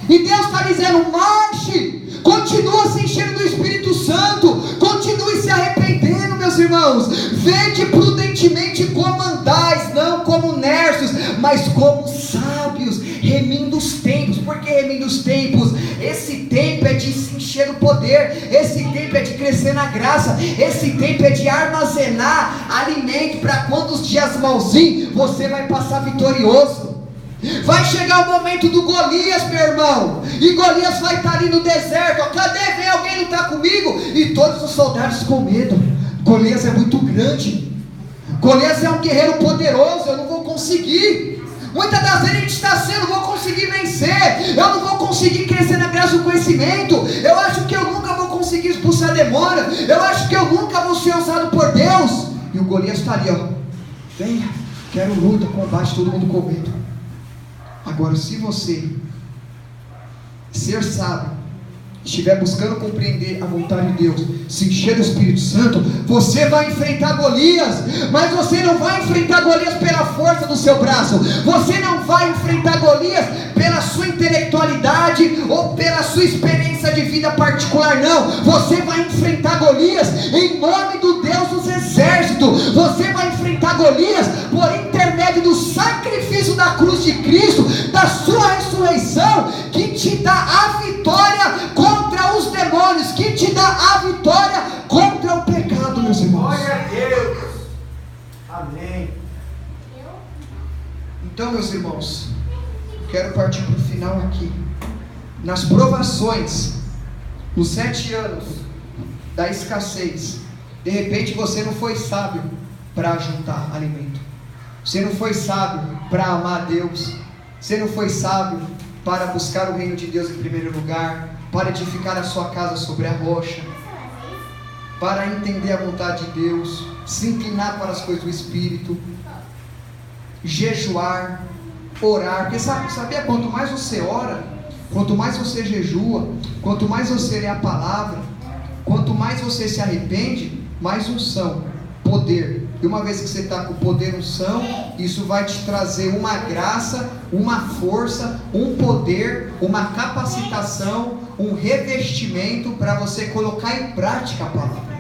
E Deus está dizendo: marche, continua se enchendo do Espírito Santo, continue se arrependendo, meus irmãos. Vede prudentemente como andais, não como nerços, mas como sábios, remindo os tempos. Por que remindo os tempos? Esse tempo é de se encher do poder, esse tempo é de crescer na graça, esse tempo é de armazenar alimento para quando os dias maus virem, você vai passar vitorioso. Vai chegar o momento do Golias, meu irmão, e Golias vai estar ali no deserto. Cadê? Vem alguém lutar comigo? E todos os soldados com medo. Golias é muito grande, Golias é um guerreiro poderoso, eu não vou conseguir. Muitas das vezes a gente está assim: eu não vou conseguir vencer, eu não vou conseguir crescer na graça do conhecimento, eu acho que eu nunca vou conseguir expulsar demônio, eu acho que eu nunca vou ser usado por Deus. E o Golias está ali, venha, quero luta, combate, todo mundo com medo. Agora, se você ser sábio, estiver buscando compreender a vontade de Deus, se encher do Espírito Santo, você vai enfrentar Golias. Mas você não vai enfrentar Golias pela força do seu braço, você não vai enfrentar Golias pela sua intelectualidade ou pela sua experiência de vida particular, não. Você vai enfrentar Golias em nome do Deus dos exércitos. Você vai enfrentar Golias por intermédio do sacrifício da cruz de Cristo, da sua ressurreição, que te dá a vitória contra os demônios, que te dá a vitória contra o pecado, meus irmãos. Glória a Deus. Amém. Então, meus irmãos, quero partir para o final aqui. Nas provações, nos 7 anos da escassez, de repente você não foi sábio para juntar alimento, você não foi sábio para amar a Deus, você não foi sábio para buscar o reino de Deus em primeiro lugar, para edificar a sua casa sobre a rocha, para entender a vontade de Deus, se inclinar para as coisas do Espírito, jejuar, orar. Porque sabia, quanto mais você ora, quanto mais você jejua, quanto mais você lê a palavra, quanto mais você se arrepende, mais unção, poder. E uma vez que você está com poder, unção, isso vai te trazer uma graça, uma força, um poder, uma capacitação, um revestimento para você colocar em prática a palavra.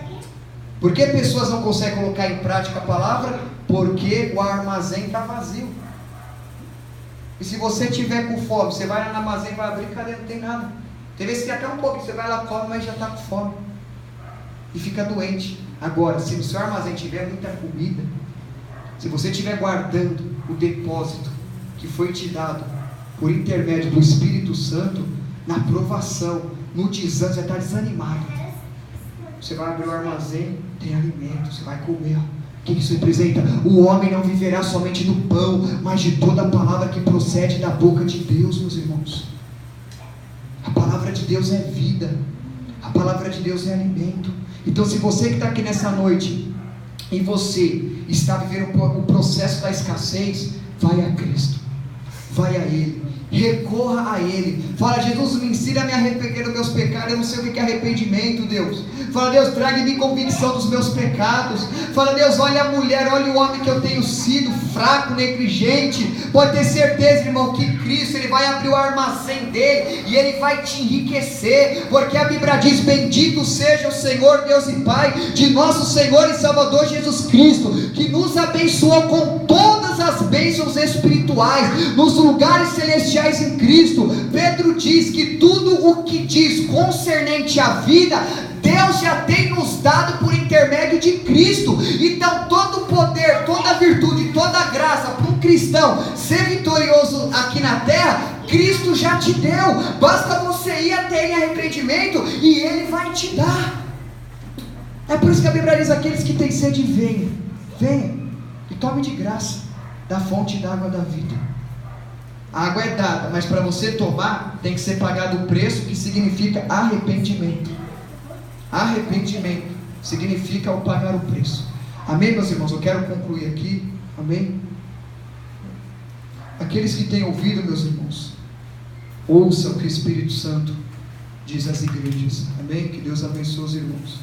Por que pessoas não conseguem colocar em prática a palavra? Porque o armazém está vazio. E se você tiver com fome, você vai lá no armazém, vai abrir, cadê? Não tem nada. Tem vezes que até um pouco, você vai lá, come, mas já está com fome e fica doente. Agora, se no seu armazém tiver muita comida, se você estiver guardando o depósito que foi te dado por intermédio do Espírito Santo, na provação, no desânimo, você está desanimado. Você vai abrir o armazém, tem alimento, você vai comer. O que isso representa? O homem não viverá somente do pão, mas de toda a palavra que procede da boca de Deus, meus irmãos. A palavra de Deus é vida, a palavra de Deus é alimento. Então, se você que está aqui nessa noite, e você está vivendo o processo da escassez, vai a Cristo, vai a Ele, recorra a Ele. Fala: Jesus, me ensina a me arrepender dos meus pecados. Eu não sei o que é arrependimento, Deus. Fala: Deus, traga-me convicção dos meus pecados. Fala: Deus, olha a mulher, olha o homem que eu tenho sido, fraco, negligente. Pode ter certeza, irmão, que Cristo, Ele vai abrir o armazém dele, e Ele vai te enriquecer, porque a Bíblia diz: bendito seja o Senhor, Deus e Pai de nosso Senhor e Salvador Jesus Cristo, que nos abençoou com todas as bênçãos espirituais nos lugares celestiais em Cristo. Pedro diz que tudo o que diz concernente à vida, Deus já tem nos dado por intermédio de Cristo. Então todo o poder, toda a virtude, toda a graça para um cristão ser vitorioso aqui na terra, Cristo já te deu. Basta você ir até Ele em arrependimento e Ele vai te dar. É por isso que a Bíblia diz: aqueles que têm sede, venham, venham e tome de graça da fonte da água da vida. A água é dada, mas para você tomar tem que ser pagado o preço, que significa arrependimento. Arrependimento significa o pagar o preço. Amém, meus irmãos? Eu quero concluir aqui. Amém? Aqueles que têm ouvido, meus irmãos, ouçam o que o Espírito Santo diz às igrejas. Amém? Que Deus abençoe os irmãos.